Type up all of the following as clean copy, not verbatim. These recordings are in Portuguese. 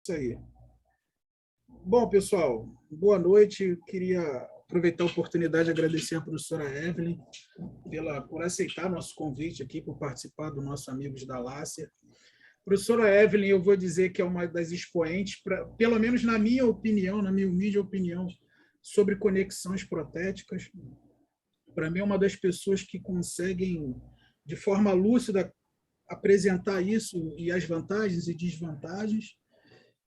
Isso aí. Bom, pessoal, boa noite. Eu queria aproveitar a oportunidade de agradecer à professora Evelyn por aceitar nosso convite aqui, por participar do nosso Amigos da Lácia. Professora Evelyn, eu vou dizer que é uma das expoentes, pelo menos na minha opinião, na minha humilde opinião, sobre conexões protéticas. Para mim, é uma das pessoas que conseguem, de forma lúcida, apresentar isso e as vantagens e desvantagens.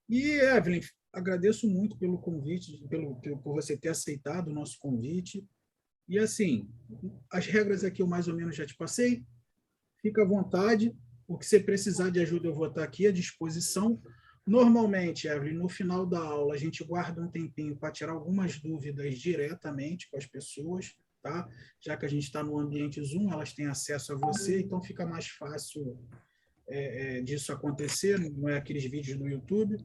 E, Evelyn, agradeço muito pelo convite, por você ter aceitado o nosso convite. E, assim, as regras aqui eu mais ou menos já te passei. Fica à vontade. O que você precisar de ajuda, eu vou estar aqui à disposição. Normalmente, Evelyn, no final da aula, a gente guarda um tempinho para tirar algumas dúvidas diretamente com as pessoas, tá? Já que a gente está no ambiente Zoom, elas têm acesso a você, então fica mais fácil disso acontecer, não é aqueles vídeos no YouTube.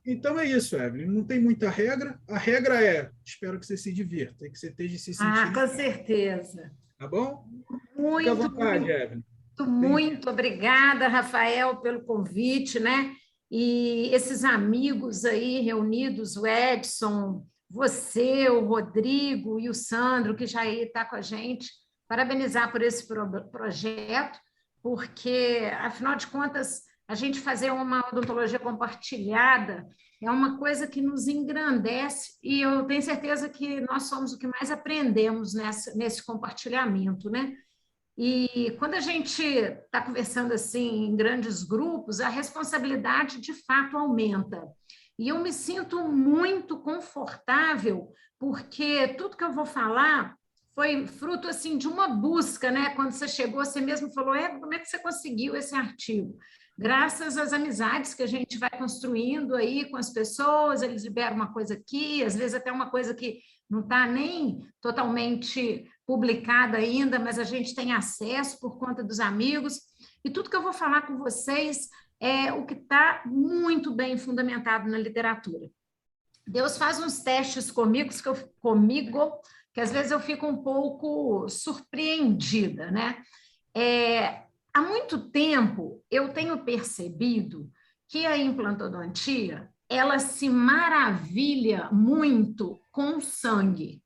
Então é isso, Evelyn. Não tem muita regra. A regra é, espero que você se divirta e que você esteja se sentindo. Com certeza. Tá bom? Fica à Muito, vontade, Evelyn. muito obrigada, Rafael, pelo convite, né? E esses amigos aí reunidos, o Edson, você, o Rodrigo e o Sandro, que já está com a gente, parabenizar por esse projeto, porque, afinal de contas, a gente fazer uma odontologia compartilhada é uma coisa que nos engrandece e eu tenho certeza que nós somos o que mais aprendemos nesse compartilhamento, né? E quando a gente está conversando assim em grandes grupos, a responsabilidade de fato aumenta. E eu me sinto muito confortável, porque tudo que eu vou falar foi fruto assim de uma busca, né? Quando você chegou, você mesmo falou: como é que você conseguiu esse artigo? Graças às amizades que a gente vai construindo aí com as pessoas, eles liberam uma coisa aqui, às vezes até uma coisa que não está nem totalmente publicada ainda, mas a gente tem acesso por conta dos amigos. E tudo que eu vou falar com vocês é o que está muito bem fundamentado na literatura. Deus faz uns testes comigo, que às vezes eu fico um pouco surpreendida, né? Há muito tempo eu tenho percebido que a implantodontia ela se maravilha muito com o sangue.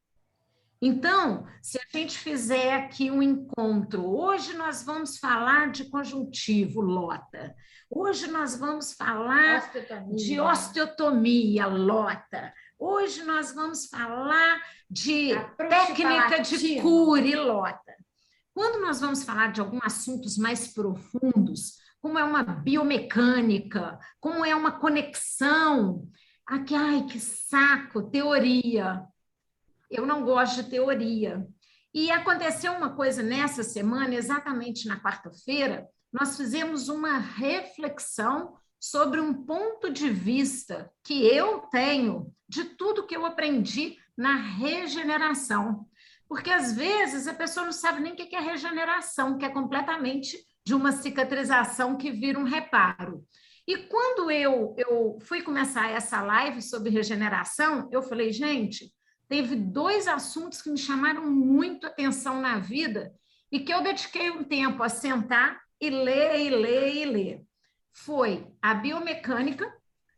Então, se a gente fizer aqui um encontro, hoje nós vamos falar de conjuntivo, lota. Hoje nós vamos falar de osteotomia, lota. Hoje nós vamos falar de técnica de cure, lota. Quando nós vamos falar de alguns assuntos mais profundos, como é uma biomecânica, como é uma conexão, aqui, ai, que saco, teoria. Eu não gosto de teoria. E aconteceu uma coisa nessa semana, exatamente na quarta-feira, nós fizemos uma reflexão sobre um ponto de vista que eu tenho de tudo que eu aprendi na regeneração. Porque, às vezes, a pessoa não sabe nem o que é regeneração, que é completamente de uma cicatrização que vira um reparo. E quando eu fui começar essa live sobre regeneração, eu falei, gente, teve dois assuntos que me chamaram muito atenção na vida e que eu dediquei um tempo a sentar e ler, e ler, e ler. Foi a biomecânica,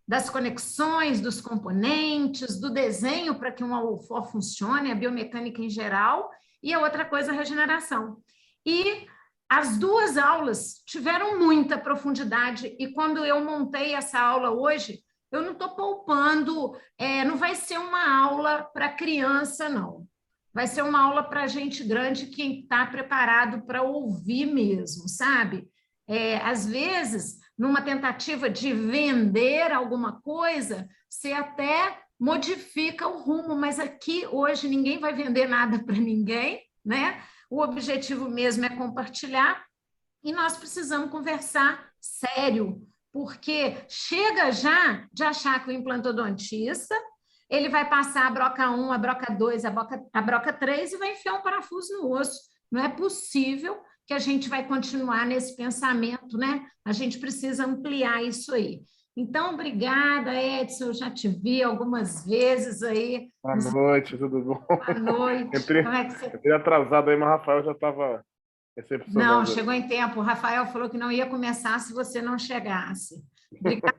das conexões, dos componentes, do desenho para que um alufó funcione, a biomecânica em geral, e a outra coisa, a regeneração. E as duas aulas tiveram muita profundidade, e quando eu montei essa aula hoje, eu não estou poupando, não vai ser uma aula para criança, não. Vai ser uma aula para gente grande que está preparado para ouvir mesmo, sabe? Às vezes, numa tentativa de vender alguma coisa, você até modifica o rumo, mas aqui, hoje, ninguém vai vender nada para ninguém, né? O objetivo mesmo é compartilhar e nós precisamos conversar sério, porque chega já de achar que o implantodontista ele vai passar a broca 1, a broca 2, a broca 3 e vai enfiar um parafuso no osso. Não é possível que a gente vai continuar nesse pensamento, né? A gente precisa ampliar isso aí. Então, obrigada, Edson, eu já te vi algumas vezes aí. Boa noite, tudo bom? Boa noite. Como é que você... Entrei atrasado aí, mas o Rafael já estava recepcionando. Não, chegou em tempo. O Rafael falou que não ia começar se você não chegasse. Obrigada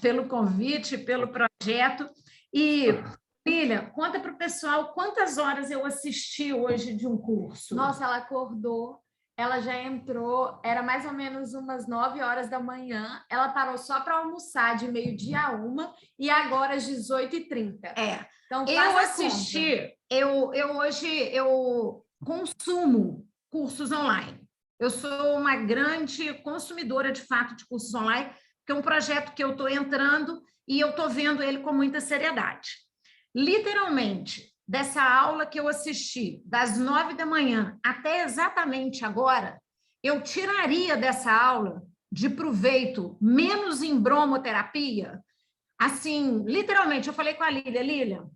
pelo convite, pelo projeto. E, Lília, conta para o pessoal quantas horas eu assisti hoje de um curso. Nossa, ela acordou, ela já entrou, era mais ou menos umas 9 horas da manhã, ela parou só para almoçar de 12h a 1h e agora às 18h30. Então, eu assisti, hoje eu consumo cursos online. Eu sou uma grande consumidora, de fato, de cursos online, que é um projeto que eu estou entrando e eu estou vendo ele com muita seriedade. Literalmente, dessa aula que eu assisti, das 9 da manhã até exatamente agora, eu tiraria dessa aula de proveito menos em bromoterapia. Assim, literalmente, eu falei com a Lília,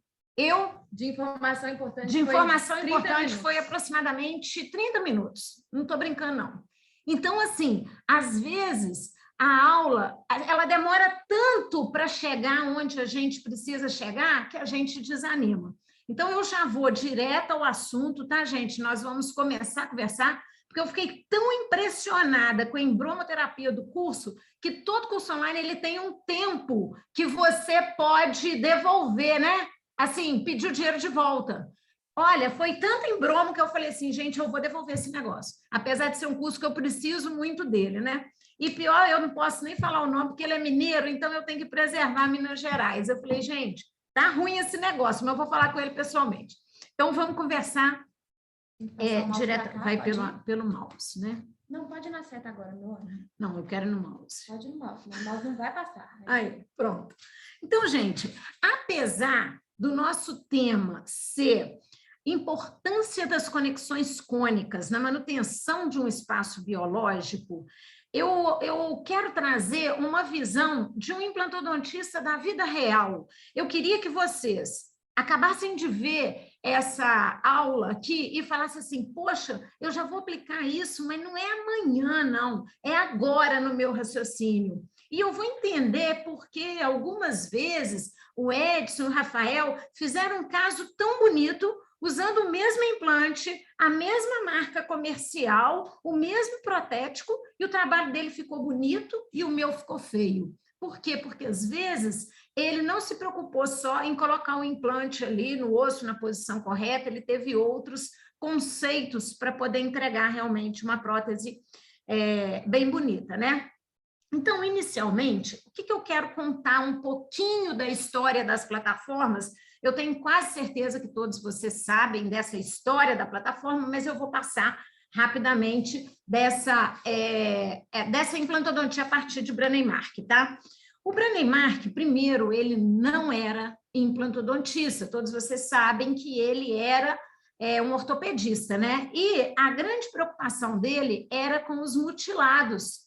de informação importante. De informação importante foi aproximadamente 30 minutos. Não estou brincando, não. Então, assim, às vezes, a aula, ela demora tanto para chegar onde a gente precisa chegar que a gente desanima. Então, eu já vou direto ao assunto, tá, gente? Nós vamos começar a conversar, porque eu fiquei tão impressionada com a embromoterapia do curso, que todo curso online ele tem um tempo que você pode devolver, né? Assim, pedir o dinheiro de volta. Olha, foi tanto embromo que eu falei assim, gente, eu vou devolver esse negócio. Apesar de ser um curso que eu preciso muito dele, né? E pior, eu não posso nem falar o nome, porque ele é mineiro, então eu tenho que preservar Minas Gerais. Eu falei, gente, tá ruim esse negócio, mas eu vou falar com ele pessoalmente. Então, vamos conversar direto, vai pelo mouse, né? Não, pode ir na seta agora, meu amor. Não, eu quero ir no mouse. Pode ir no mouse, mas o mouse não vai passar. Aí, pronto. Então, gente, apesar do nosso tema ser importância das conexões cônicas na manutenção de um espaço biológico, eu quero trazer uma visão de um implantodontista da vida real. Eu queria que vocês acabassem de ver essa aula aqui e falassem assim, poxa, eu já vou aplicar isso, mas não é amanhã, não, é agora no meu raciocínio. E eu vou entender porque algumas vezes o Edson e o Rafael fizeram um caso tão bonito, usando o mesmo implante, a mesma marca comercial, o mesmo protético, e o trabalho dele ficou bonito e o meu ficou feio. Por quê? Porque, às vezes, ele não se preocupou só em colocar um implante ali no osso, na posição correta, ele teve outros conceitos para poder entregar realmente uma prótese bem bonita, né? Então, inicialmente, o que eu quero contar um pouquinho da história das plataformas? Eu tenho quase certeza que todos vocês sabem dessa história da plataforma, mas eu vou passar rapidamente dessa implantodontia a partir de Brånemark, tá? O Brånemark, primeiro, ele não era implantodontista, todos vocês sabem que ele era um ortopedista, né? E a grande preocupação dele era com os mutilados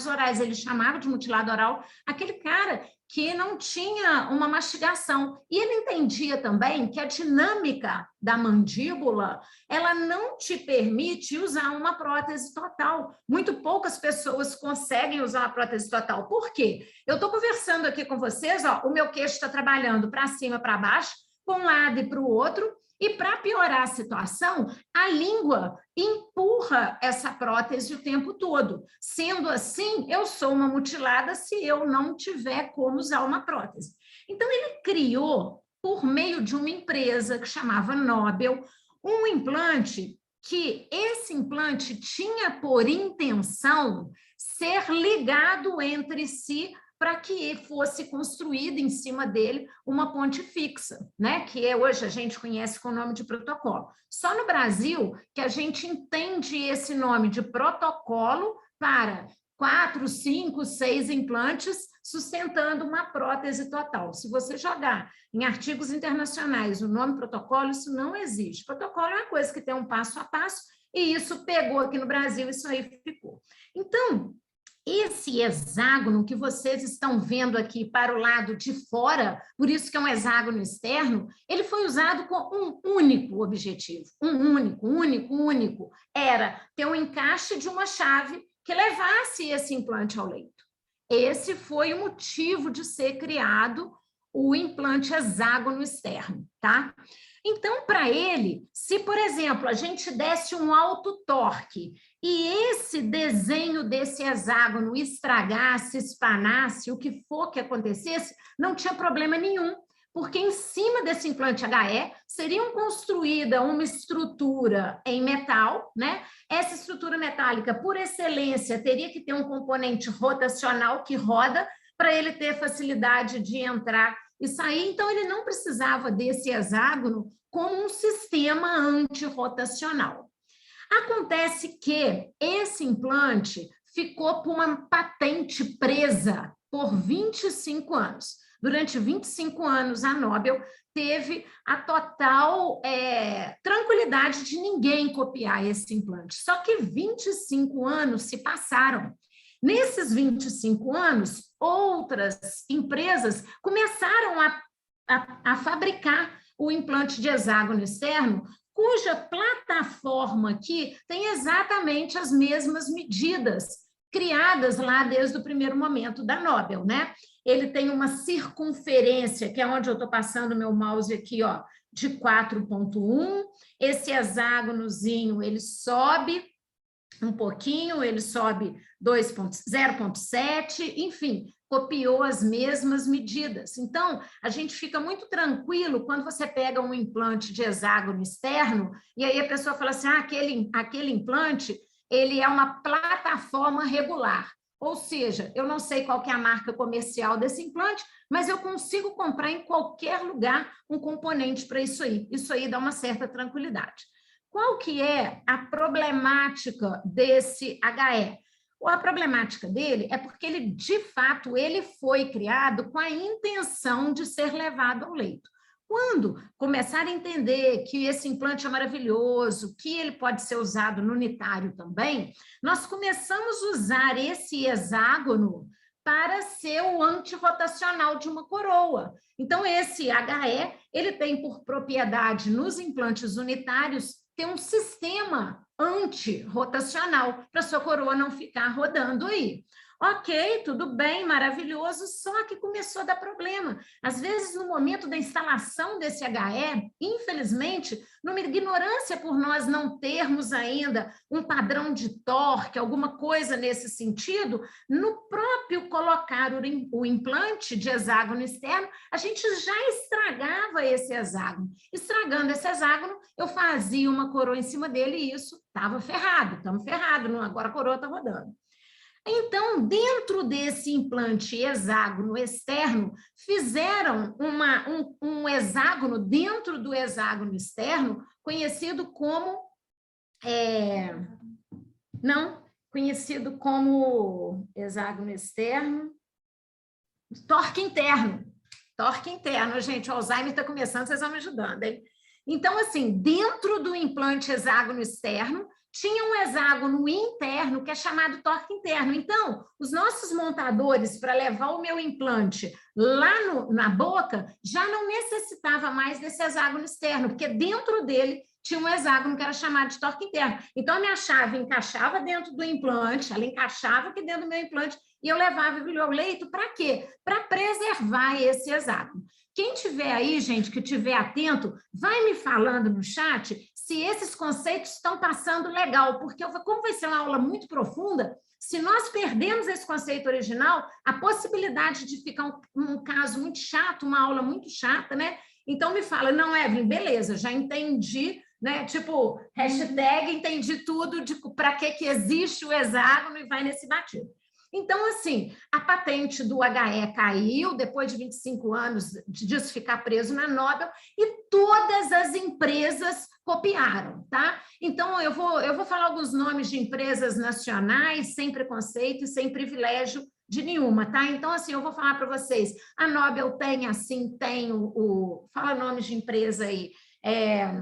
orais, ele chamava de mutilado oral, aquele cara que não tinha uma mastigação. E ele entendia também que a dinâmica da mandíbula, ela não te permite usar uma prótese total. Muito poucas pessoas conseguem usar uma prótese total. Por quê? Eu estou conversando aqui com vocês, ó, o meu queixo está trabalhando para cima, para baixo, para um lado e para o outro, e para piorar a situação, a língua empurra essa prótese o tempo todo. Sendo assim, eu sou uma mutilada se eu não tiver como usar uma prótese. Então, ele criou, por meio de uma empresa que chamava Nobel, um implante que esse implante tinha por intenção ser ligado entre si para que fosse construída em cima dele uma ponte fixa, né? Que hoje a gente conhece com o nome de protocolo. Só no Brasil que a gente entende esse nome de protocolo para 4, 5, 6 implantes sustentando uma prótese total. Se você jogar em artigos internacionais o nome protocolo, isso não existe. Protocolo é uma coisa que tem um passo a passo e isso pegou aqui no Brasil, isso aí ficou. Então, esse hexágono que vocês estão vendo aqui para o lado de fora, por isso que é um hexágono externo, ele foi usado com um único objetivo, único, era ter um encaixe de uma chave que levasse esse implante ao leito. Esse foi o motivo de ser criado o implante hexágono externo, tá? Então, para ele, se, por exemplo, a gente desse um alto torque e esse desenho desse hexágono estragasse, espanasse, o que for que acontecesse, não tinha problema nenhum, porque em cima desse implante HE seria construída uma estrutura em metal, né? Essa estrutura metálica, por excelência, teria que ter um componente rotacional que roda para ele ter facilidade de entrar e sair, então ele não precisava desse hexágono como um sistema antirrotacional. Acontece que esse implante ficou com uma patente presa por 25 anos. Durante 25 anos, a Nobel teve a total tranquilidade de ninguém copiar esse implante. Só que 25 anos se passaram. Nesses 25 anos, outras empresas começaram a fabricar o implante de hexágono externo, cuja plataforma aqui tem exatamente as mesmas medidas criadas lá desde o primeiro momento da Nobel, né? Ele tem uma circunferência, que é onde eu estou passando meu mouse aqui, ó, de 4,1. Esse hexágonozinho, ele sobe um pouquinho, ele sobe 0,7, enfim, copiou as mesmas medidas. Então, a gente fica muito tranquilo quando você pega um implante de hexágono externo e aí a pessoa fala assim, aquele implante, ele é uma plataforma regular. Ou seja, eu não sei qual que é a marca comercial desse implante, mas eu consigo comprar em qualquer lugar um componente para isso aí. Isso aí dá uma certa tranquilidade. Qual que é a problemática desse HE? A problemática dele é porque ele, de fato, ele foi criado com a intenção de ser levado ao leito. Quando começar a entender que esse implante é maravilhoso, que ele pode ser usado no unitário também, nós começamos a usar esse hexágono para ser o antirrotacional de uma coroa. Então, esse HE, ele tem por propriedade nos implantes unitários ter um sistema antirrotacional para sua coroa não ficar rodando aí. Ok, tudo bem, maravilhoso, só que começou a dar problema. Às vezes, no momento da instalação desse HE, infelizmente, numa ignorância por nós não termos ainda um padrão de torque, alguma coisa nesse sentido, no próprio colocar o implante de hexágono externo, a gente já estragava esse hexágono. Estragando esse hexágono, eu fazia uma coroa em cima dele e isso estava ferrado, estamos ferrados, agora a coroa está rodando. Então, dentro desse implante hexágono externo, fizeram um hexágono dentro do hexágono externo, conhecido como... conhecido como hexágono externo, torque interno. Torque interno, gente, o Alzheimer está começando, vocês vão me ajudando, hein? Então, assim, dentro do implante hexágono externo, tinha um hexágono interno que é chamado torque interno. Então, os nossos montadores, para levar o meu implante lá na boca, já não necessitava mais desse hexágono externo, porque dentro dele tinha um hexágono que era chamado de torque interno. Então, a minha chave encaixava dentro do implante, ela encaixava aqui dentro do meu implante, e eu levava ao leito para quê? Para preservar esse hexágono. Quem tiver aí, gente, que tiver atento, vai me falando no chat se esses conceitos estão passando legal, porque como vai ser uma aula muito profunda, se nós perdemos esse conceito original, a possibilidade de ficar um caso muito chato, uma aula muito chata, né? Então me fala, não, Evelyn, beleza, já entendi, né? Tipo, hashtag, entendi tudo para que existe o hexágono e vai nesse batido. Então, assim, a patente do HE caiu depois de 25 anos disso ficar preso na Nobel e todas as empresas copiaram, tá? Então, eu vou falar alguns nomes de empresas nacionais sem preconceito e sem privilégio de nenhuma, tá? Então, assim, eu vou falar para vocês, a Nobel tem, assim, tem fala nomes de empresa aí,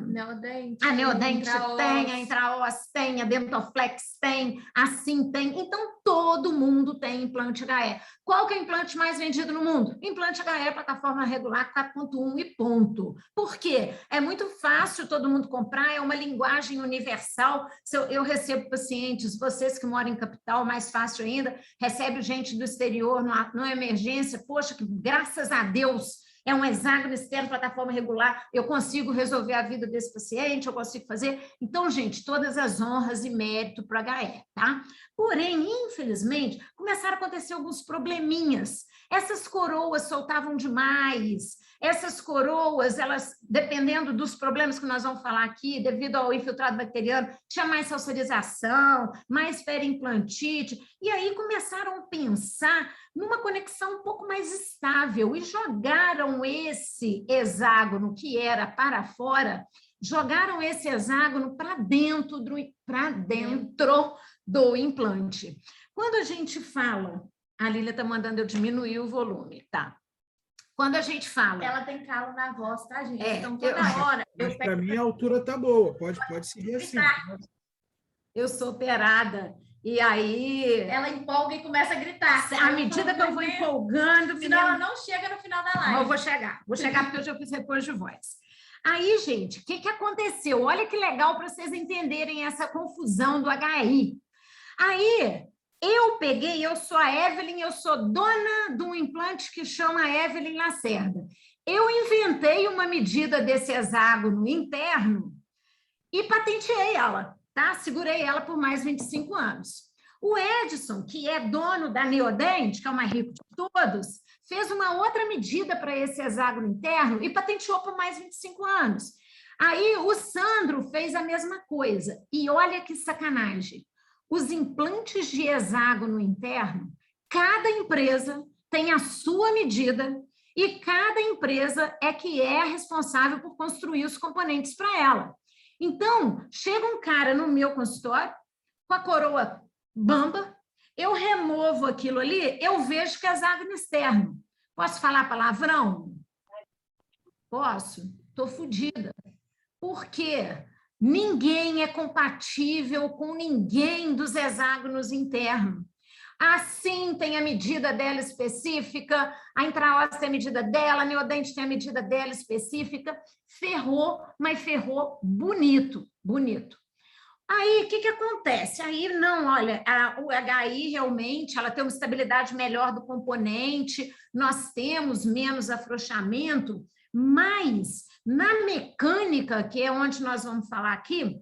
Neodente, a Neodente tem, a Intraos tem, a Dentoflex tem, assim tem. Então, todo mundo tem implante HE. Qual que é o implante mais vendido no mundo? Implante HE, plataforma regular 4.1 e ponto. Por quê? É muito fácil todo mundo comprar, é uma linguagem universal. Eu recebo pacientes, vocês que moram em capital, mais fácil ainda, recebe gente do exterior numa emergência, poxa, que graças a Deus é um hexágono externo, plataforma regular, eu consigo resolver a vida desse paciente, eu consigo fazer. Então, gente, todas as honras e mérito para a HE, tá? Porém, infelizmente, começaram a acontecer alguns probleminhas. Essas coroas soltavam demais, essas coroas, elas, dependendo dos problemas que nós vamos falar aqui, devido ao infiltrado bacteriano, tinha mais salsarização, mais periimplantite, e aí começaram a pensar numa conexão um pouco mais estável e jogaram esse hexágono que era para fora, jogaram esse hexágono para dentro do implante. Quando a gente fala, a Lília está mandando eu diminuir o volume, tá? Quando a gente fala... Ela tem calo na voz, tá, gente? Então, toda hora... Mas para mim a altura está boa, pode seguir assim. Eu sou operada, e aí... Ela empolga e começa a gritar. À medida que eu vou empolgando... Senão ela não chega no final da live. Não, eu vou chegar porque eu já fiz repouso de voz. Aí, gente, o que aconteceu? Olha que legal para vocês entenderem essa confusão do HI. Aí... eu sou a Evelyn, eu sou dona de um implante que chama Evelyn Lacerda. Eu inventei uma medida desse hexágono interno e patenteei ela, tá? Segurei ela por mais 25 anos. O Edson, que é dono da Neodent, que é o mais rico de todos, fez uma outra medida para esse hexágono interno e patenteou por mais 25 anos. Aí o Sandro fez a mesma coisa. E olha que sacanagem. Os implantes de hexágono interno, cada empresa tem a sua medida e cada empresa é que é responsável por construir os componentes para ela. Então, chega um cara no meu consultório com a coroa bamba, eu removo aquilo ali, eu vejo que é hexágono externo. Posso falar palavrão? Posso? Estou fodida. Por quê? Ninguém é compatível com ninguém dos hexágonos internos. Assim tem a medida dela específica, a intraóssea tem a medida dela, a neodente tem a medida dela específica. Ferrou, mas ferrou bonito, bonito. Aí, o que acontece? Aí, não, olha, o HI realmente ela tem uma estabilidade melhor do componente, nós temos menos afrouxamento, mas na mecânica, que é onde nós vamos falar aqui,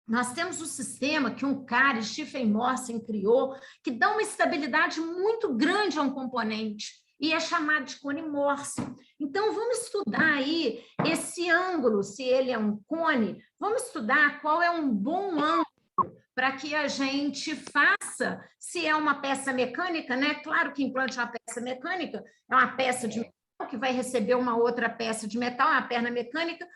nós temos um sistema que um cara, Stephen Morsen, criou, que dá uma estabilidade muito grande a um componente, e é chamado de cone Morse. Então, vamos estudar aí esse ângulo, se ele é um cone, vamos estudar qual é um bom ângulo para que a gente faça, se é uma peça mecânica, né? Claro que implante é uma peça mecânica, é uma peça de metal que vai receber uma outra peça de metal, uma perna mecânica,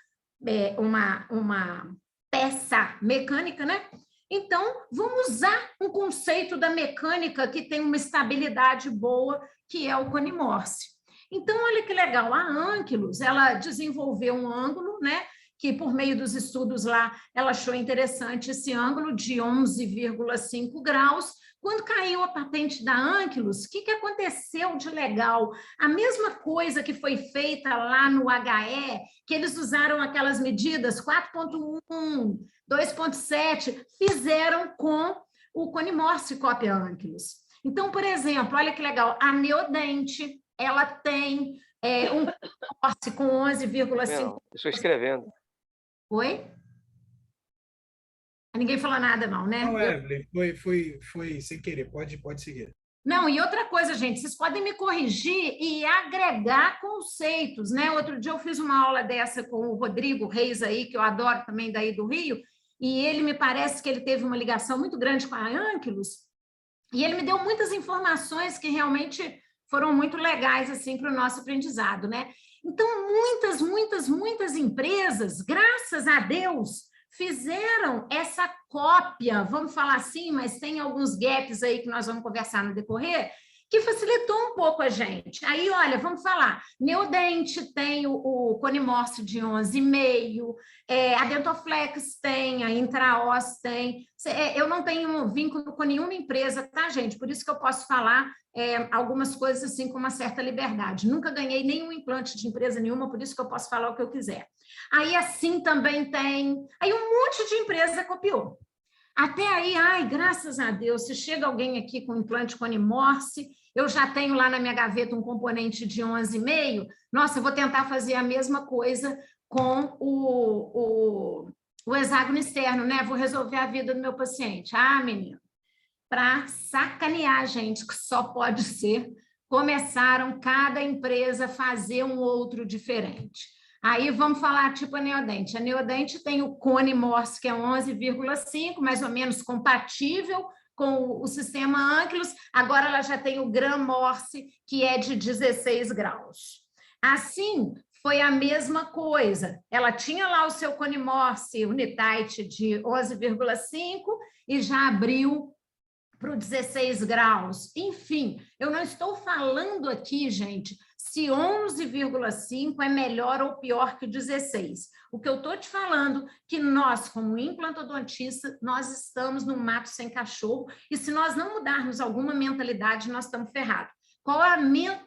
uma peça mecânica, né? Então, vamos usar um conceito da mecânica que tem uma estabilidade boa, que é o cone Morse. Então, olha que legal, a Ankylos, ela desenvolveu um ângulo, né? Que por meio dos estudos lá, ela achou interessante esse ângulo de 11,5 graus. Quando caiu a patente da Ankylos, o que aconteceu de legal? A mesma coisa que foi feita lá no HE, que eles usaram aquelas medidas 4.1, 2.7, fizeram com o cone Morse cópia Ankylos. Então, por exemplo, olha que legal, a Neodent, ela tem um Morse com 11,5... Estou escrevendo. Oi? Ninguém falou nada, não, né? Não, Evelyn, foi sem querer, pode seguir. Não, e outra coisa, gente, vocês podem me corrigir e agregar conceitos, né? Outro dia eu fiz uma aula dessa com o Rodrigo Reis aí, que eu adoro também daí do Rio, e ele me parece que ele teve uma ligação muito grande com a Ankylos, e ele me deu muitas informações que realmente foram muito legais, assim, para o nosso aprendizado, né? Então, muitas empresas, graças a Deus, fizeram essa cópia, vamos falar assim, mas tem alguns gaps aí que nós vamos conversar no decorrer, que facilitou um pouco a gente. Aí, olha, vamos falar, Neodent tem o cone Morse de 11,5, a Dentoflex tem, a Intraos tem. Eu não tenho vínculo com nenhuma empresa, tá, gente? Por isso que eu posso falar algumas coisas assim com uma certa liberdade. Nunca ganhei nenhum implante de empresa nenhuma, por isso que eu posso falar o que eu quiser. Aí, assim, também tem... Aí, um monte de empresa copiou. Até aí, ai, graças a Deus, se chega alguém aqui com implante cone Morse eu já tenho lá na minha gaveta um componente de 11,5, nossa, eu vou tentar fazer a mesma coisa com o hexágono externo, né? Vou resolver a vida do meu paciente. Ah, menino, para sacanear, gente, que só pode ser, começaram cada empresa a fazer um outro diferente. Aí vamos falar tipo a Neodente. A Neodente tem o cone Morse, que é 11,5, mais ou menos compatível com o sistema Ankylos. Agora ela já tem o Gram Morse, que é de 16 graus. Assim, foi a mesma coisa. Ela tinha lá o seu cone Morse Unitite de 11,5 e já abriu para o 16 graus. Enfim, eu não estou falando aqui, gente, se 11,5 é melhor ou pior que 16. O que eu estou te falando que nós, como implantodontistas, nós estamos num mato sem cachorro e se nós não mudarmos alguma mentalidade, nós estamos ferrados. Qual é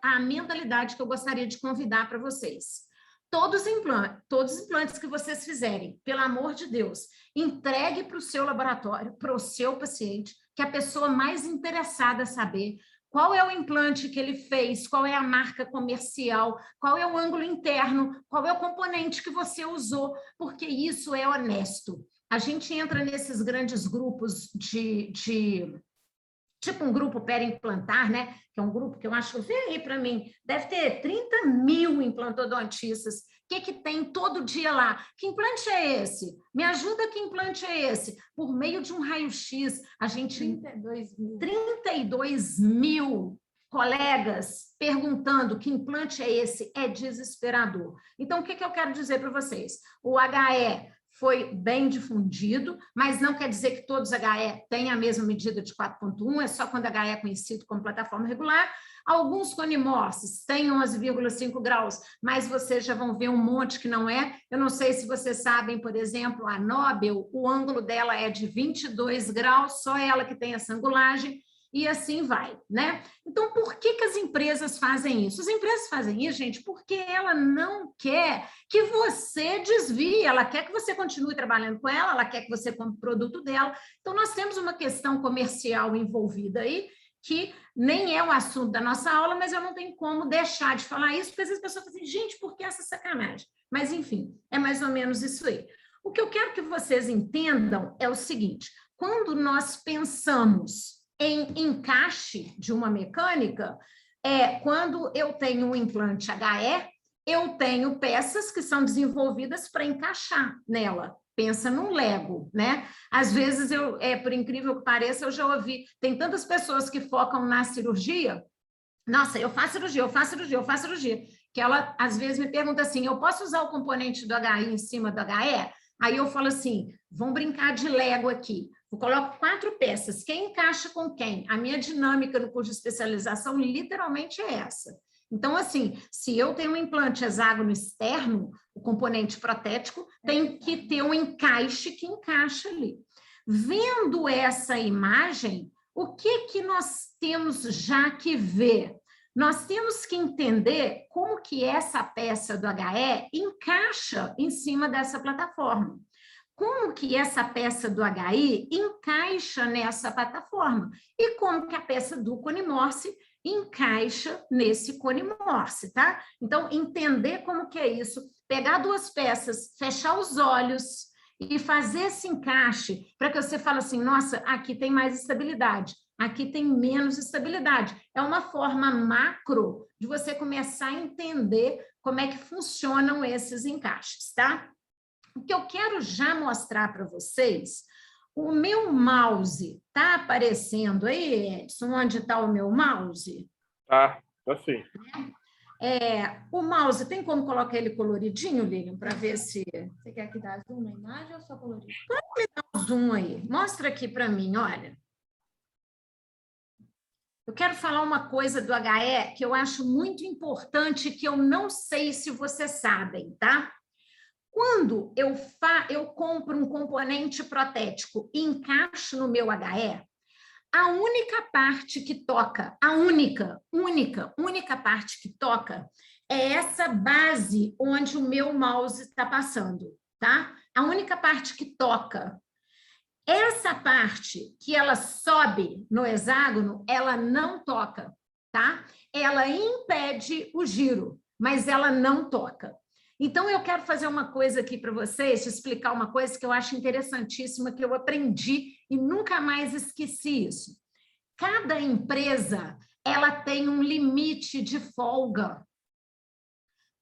a mentalidade que eu gostaria de convidar para vocês? Todos os implantes que vocês fizerem, pelo amor de Deus, entregue para o seu laboratório, para o seu paciente, que é a pessoa mais interessada a saber qual é o implante que ele fez, qual é a marca comercial, qual é o ângulo interno, qual é o componente que você usou, porque isso é honesto. A gente entra nesses grandes grupos tipo um grupo perimplantar, né? Que é um grupo que eu acho, vê aí para mim, deve ter 30 mil implantodontistas. O que tem todo dia lá? Que implante é esse? Me ajuda, que implante é esse? Por meio de um raio-x, a gente... 32 mil colegas perguntando que implante é esse, é desesperador. Então, o que eu quero dizer para vocês? O HE foi bem difundido, mas não quer dizer que todos os HE têm a mesma medida de 4,1, é só quando HE é conhecido como plataforma regular. Alguns cone Morses têm 11,5 graus, mas vocês já vão ver um monte que não é. Eu não sei se vocês sabem, por exemplo, a Nobel, o ângulo dela é de 22 graus, só ela que tem essa angulagem, e assim vai, né? Então, por que as empresas fazem isso? As empresas fazem isso, gente, porque ela não quer que você desvie, ela quer que você continue trabalhando com ela quer que você compre o produto dela. Então, nós temos uma questão comercial envolvida aí, que nem é o assunto da nossa aula, mas eu não tenho como deixar de falar isso, porque às vezes as pessoas falam assim, gente, por que essa sacanagem? Mas, enfim, é mais ou menos isso aí. O que eu quero que vocês entendam é o seguinte, quando nós pensamos em encaixe de uma mecânica, quando eu tenho um implante HE, eu tenho peças que são desenvolvidas para encaixar nela. Pensa num Lego, né? Às vezes, por incrível que pareça, eu já ouvi, tem tantas pessoas que focam na cirurgia, nossa, eu faço cirurgia, que ela, às vezes, me pergunta assim, eu posso usar o componente do HI em cima do HE? Aí eu falo assim, vamos brincar de Lego aqui. Eu coloco 4 peças, quem encaixa com quem? A minha dinâmica no curso de especialização literalmente é essa. Então, assim, se eu tenho um implante hexágono externo, o componente protético tem que ter um encaixe que encaixa ali. Vendo essa imagem, o que nós temos já que ver? Nós temos que entender como que essa peça do HE encaixa em cima dessa plataforma. Como que essa peça do HI encaixa nessa plataforma e como que a peça do cone Morse encaixa nesse cone Morse, tá? Então, entender como que é isso, pegar 2 peças, fechar os olhos e fazer esse encaixe para que você fale assim, nossa, aqui tem mais estabilidade, aqui tem menos estabilidade. É uma forma macro de você começar a entender como é que funcionam esses encaixes, tá? O que eu quero já mostrar para vocês, o meu mouse está aparecendo aí, Edson? Onde está o meu mouse? Tá sim. O mouse, tem como colocar ele coloridinho, Lilian, para ver se... Você quer que dá zoom na imagem ou só colorido? Vamos me dar um zoom aí. Mostra aqui para mim, olha. Eu quero falar uma coisa do HE que eu acho muito importante, que eu não sei se vocês sabem, tá? Quando eu compro um componente protético e encaixo no meu HE, a única parte que toca, a única parte que toca é essa base onde o meu mouse está passando, tá? A única parte que toca. Essa parte que ela sobe no hexágono, ela não toca, tá? Ela impede o giro, mas ela não toca. Então, eu quero fazer uma coisa aqui para vocês, te explicar uma coisa que eu acho interessantíssima, que eu aprendi e nunca mais esqueci isso. Cada empresa, ela tem um limite de folga.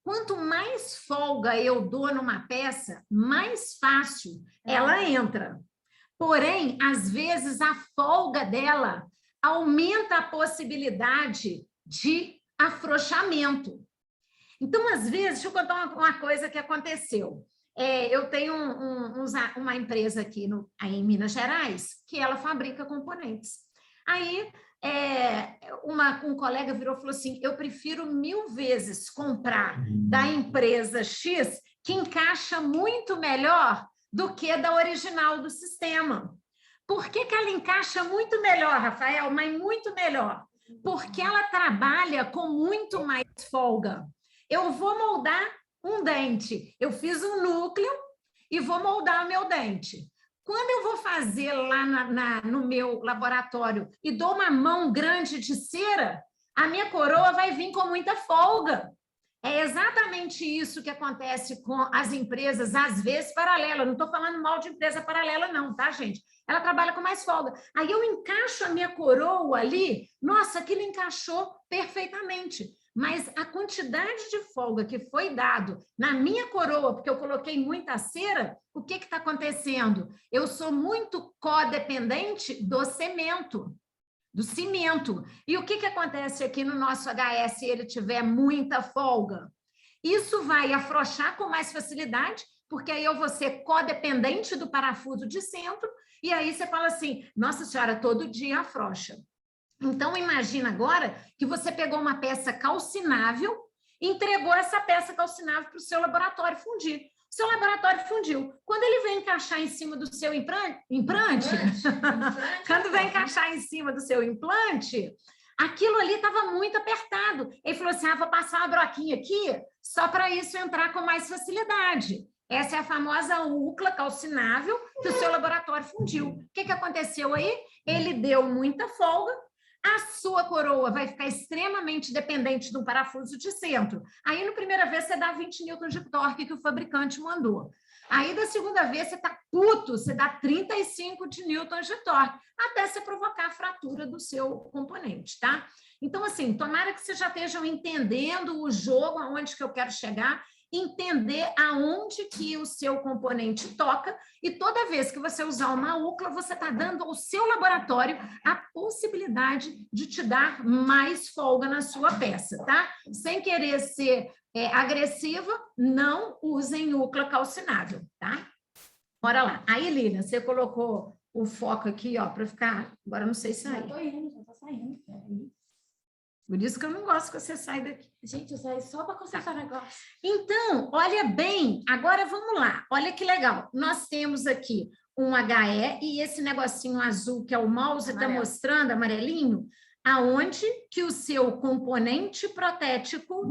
Quanto mais folga eu dou numa peça, mais fácil ela entra. Porém, às vezes, a folga dela aumenta a possibilidade de afrouxamento. Então, às vezes, deixa eu contar uma coisa que aconteceu. Eu tenho uma empresa aqui em Minas Gerais que ela fabrica componentes. Aí, um colega virou e falou assim, eu prefiro 1000 vezes comprar da empresa X, que encaixa muito melhor do que da original do sistema. Por que ela encaixa muito melhor, Rafael? Mas muito melhor. Porque ela trabalha com muito mais folga. Eu vou moldar um dente. Eu fiz um núcleo e vou moldar o meu dente. Quando eu vou fazer lá no meu laboratório e dou uma mão grande de cera, a minha coroa vai vir com muita folga. É exatamente isso que acontece com as empresas, às vezes, paralelas. Não estou falando mal de empresa paralela, não, tá, gente? Ela trabalha com mais folga. Aí eu encaixo a minha coroa ali, nossa, aquilo encaixou perfeitamente. Mas a quantidade de folga que foi dado na minha coroa, porque eu coloquei muita cera, o que está acontecendo? Eu sou muito codependente do cimento. E o que acontece aqui no nosso HS se ele tiver muita folga? Isso vai afrouxar com mais facilidade, porque aí eu vou ser codependente do parafuso de centro, e aí você fala assim, nossa senhora, todo dia afrouxa. Então, imagina agora que você pegou uma peça calcinável, entregou essa peça calcinável para o seu laboratório fundir. O seu laboratório fundiu. Quando ele vem encaixar em cima do seu implante, quando vem encaixar em cima do seu implante, aquilo ali estava muito apertado. Ele falou assim, vou passar uma broquinha aqui, só para isso entrar com mais facilidade. Essa é a famosa UCLA calcinável que o seu laboratório fundiu. O que aconteceu aí? Ele deu muita folga, a sua coroa vai ficar extremamente dependente de um parafuso de centro. Aí, na primeira vez, você dá 20 newtons de torque que o fabricante mandou. Aí, da segunda vez, você está puto, você dá 35 de newtons de torque, até você provocar a fratura do seu componente, tá? Então, assim, tomara que vocês já estejam entendendo o jogo, aonde que eu quero chegar, entender aonde que o seu componente toca, e toda vez que você usar uma UCLA, você está dando ao seu laboratório a possibilidade de te dar mais folga na sua peça, tá? Sem querer ser agressiva, não usem UCLA calcinável, tá? Bora lá. Aí, Lilian, você colocou o foco aqui, ó, para ficar... Agora não sei se aí. Já tô indo, já tô saindo. Por isso que eu não gosto que você saia daqui. Gente, eu saí só para consertar o negócio. Então, olha bem, agora vamos lá. Olha que legal. Nós temos aqui um HE e esse negocinho azul que é o mouse está mostrando, amarelinho, aonde que o seu componente protético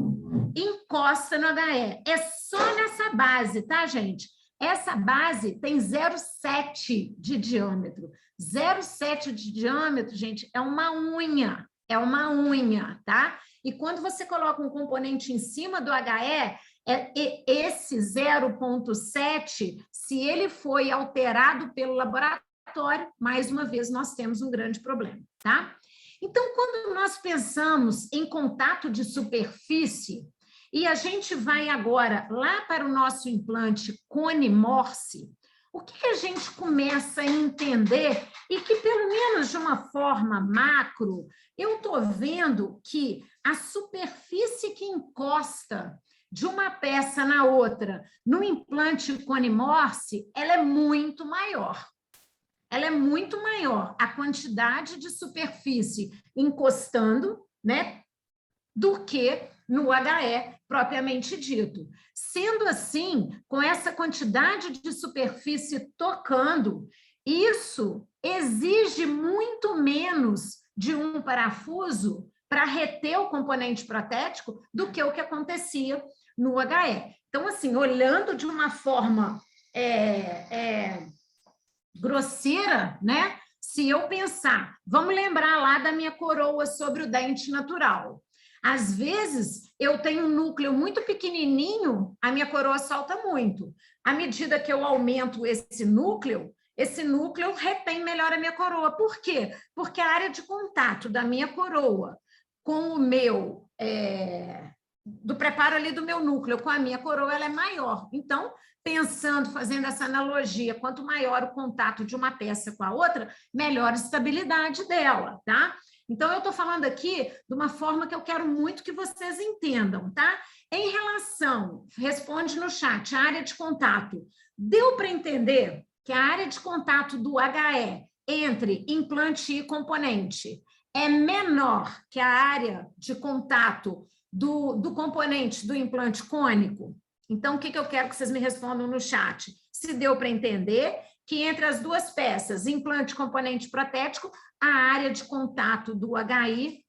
encosta no HE. É só nessa base, tá, gente? Essa base tem 0,7 de diâmetro. 0,7 de diâmetro, gente, é uma unha. É uma unha, tá? E quando você coloca um componente em cima do HE, esse 0,7, se ele foi alterado pelo laboratório, mais uma vez nós temos um grande problema, tá? Então, quando nós pensamos em contato de superfície, e a gente vai agora lá para o nosso implante Cone-Morse, o que a gente começa a entender e que, pelo menos de uma forma macro, eu estou vendo que a superfície que encosta de uma peça na outra no implante Cone-Morse, ela é muito maior. Ela é muito maior, a quantidade de superfície encostando, né, do que no HE propriamente dito. Sendo assim, com essa quantidade de superfície tocando, isso exige muito menos de um parafuso para reter o componente protético do que o que acontecia no HE. Então, assim, olhando de uma forma grosseira, né? se eu pensar, vamos lembrar lá da minha coroa sobre o dente natural. Às vezes, eu tenho um núcleo muito pequenininho, a minha coroa solta muito. À medida que eu aumento esse núcleo retém melhor a minha coroa. Por quê? Porque a área de contato da minha coroa com o meu, do preparo ali do meu núcleo com a minha coroa, ela é maior. Então, pensando, fazendo essa analogia, quanto maior o contato de uma peça com a outra, melhor a estabilidade dela, tá? Então, eu estou falando aqui de uma forma que eu quero muito que vocês entendam, tá? Em relação, responde no chat, a área de contato. Deu para entender que a área de contato do HE entre implante e componente é menor que a área de contato do componente do implante cônico? Então, o que eu quero que vocês me respondam no chat? Se deu para entender que entre as duas peças, implante e componente protético, a área de contato do HI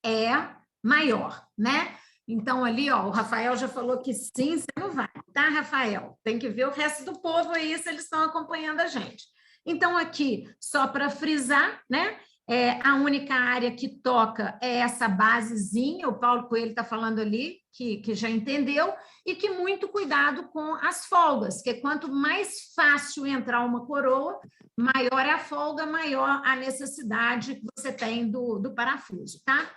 é maior, né? Então, ali, ó, o Rafael já falou que sim, você não vai, tá, Rafael? Tem que ver o resto do povo aí, se eles estão acompanhando a gente. Então, aqui, só para frisar, né? A única área que toca é essa basezinha, o Paulo Coelho está falando ali, que já entendeu, e que muito cuidado com as folgas, que quanto mais fácil entrar uma coroa, maior é a folga, maior a necessidade que você tem do parafuso, tá?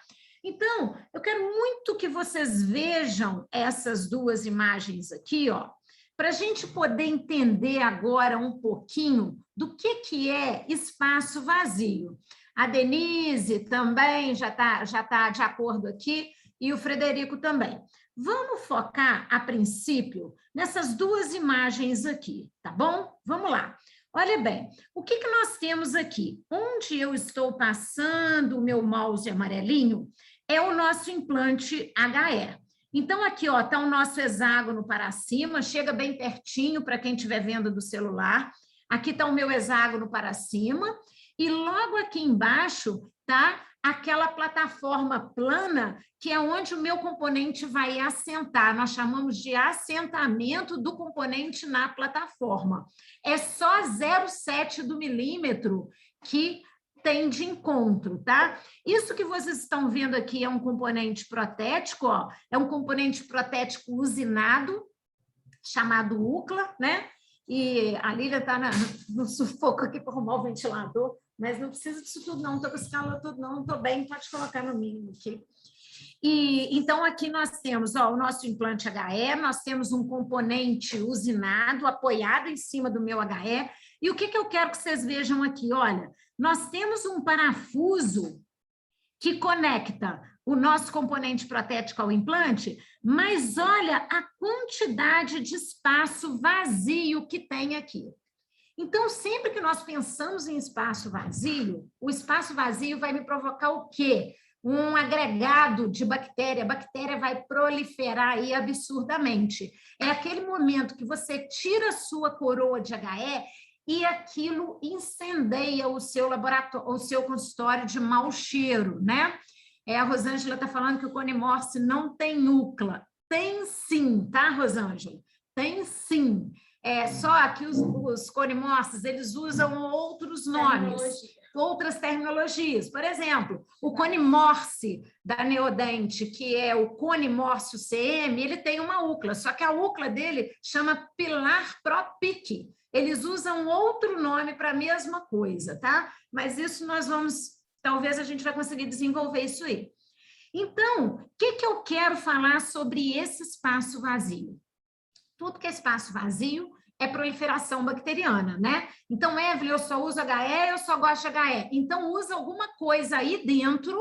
Então, eu quero muito que vocês vejam essas duas imagens aqui, ó, para a gente poder entender agora um pouquinho do que é espaço vazio. A Denise também já tá de acordo aqui, e o Frederico também. Vamos focar, a princípio, nessas duas imagens aqui, tá bom? Vamos lá. Olha bem, o que nós temos aqui? Onde eu estou passando o meu mouse amarelinho é o nosso implante HE. Então, aqui está o nosso hexágono para cima, chega bem pertinho para quem estiver vendo do celular. Aqui está o meu hexágono para cima, e logo aqui embaixo está aquela plataforma plana, que é onde o meu componente vai assentar. Nós chamamos de assentamento do componente na plataforma. É só 0,7 do milímetro que tem de encontro, tá? Isso que vocês estão vendo aqui é um componente protético, ó, é um componente protético usinado, chamado UCLA, né? E a Lília está no sufoco aqui para arrumar o ventilador, mas não precisa disso tudo não, não estou com esse calor todo não, estou bem, pode colocar no mínimo aqui. E então aqui nós temos o nosso implante HE, nós temos um componente usinado, apoiado em cima do meu HE, e o que eu quero que vocês vejam aqui? Olha, nós temos um parafuso que conecta o nosso componente protético ao implante, mas olha a quantidade de espaço vazio que tem aqui. Então, sempre que nós pensamos em espaço vazio, o espaço vazio vai me provocar o quê? Um agregado de bactéria, a bactéria vai proliferar aí absurdamente. É aquele momento que você tira a sua coroa de HE e aquilo incendeia o seu laboratório, o seu consultório de mau cheiro, né? A Rosângela está falando que o cone morse não tem UCLA. Tem sim, tá, Rosângela? Tem sim. Só que os cone morses, eles usam outros nomes, outras terminologias. Por exemplo, o cone morse da Neodente, que é o cone morse UCM, ele tem uma UCLA, só que a UCLA dele chama Pilar Pro Pique. Eles usam outro nome para a mesma coisa, tá? Mas isso nós vamos, talvez a gente vai conseguir desenvolver isso aí. Então, o que eu quero falar sobre esse espaço vazio? Tudo que é espaço vazio é proliferação bacteriana, né? Então, Evelyn, eu só uso HE, eu só gosto de HE. Então, usa alguma coisa aí dentro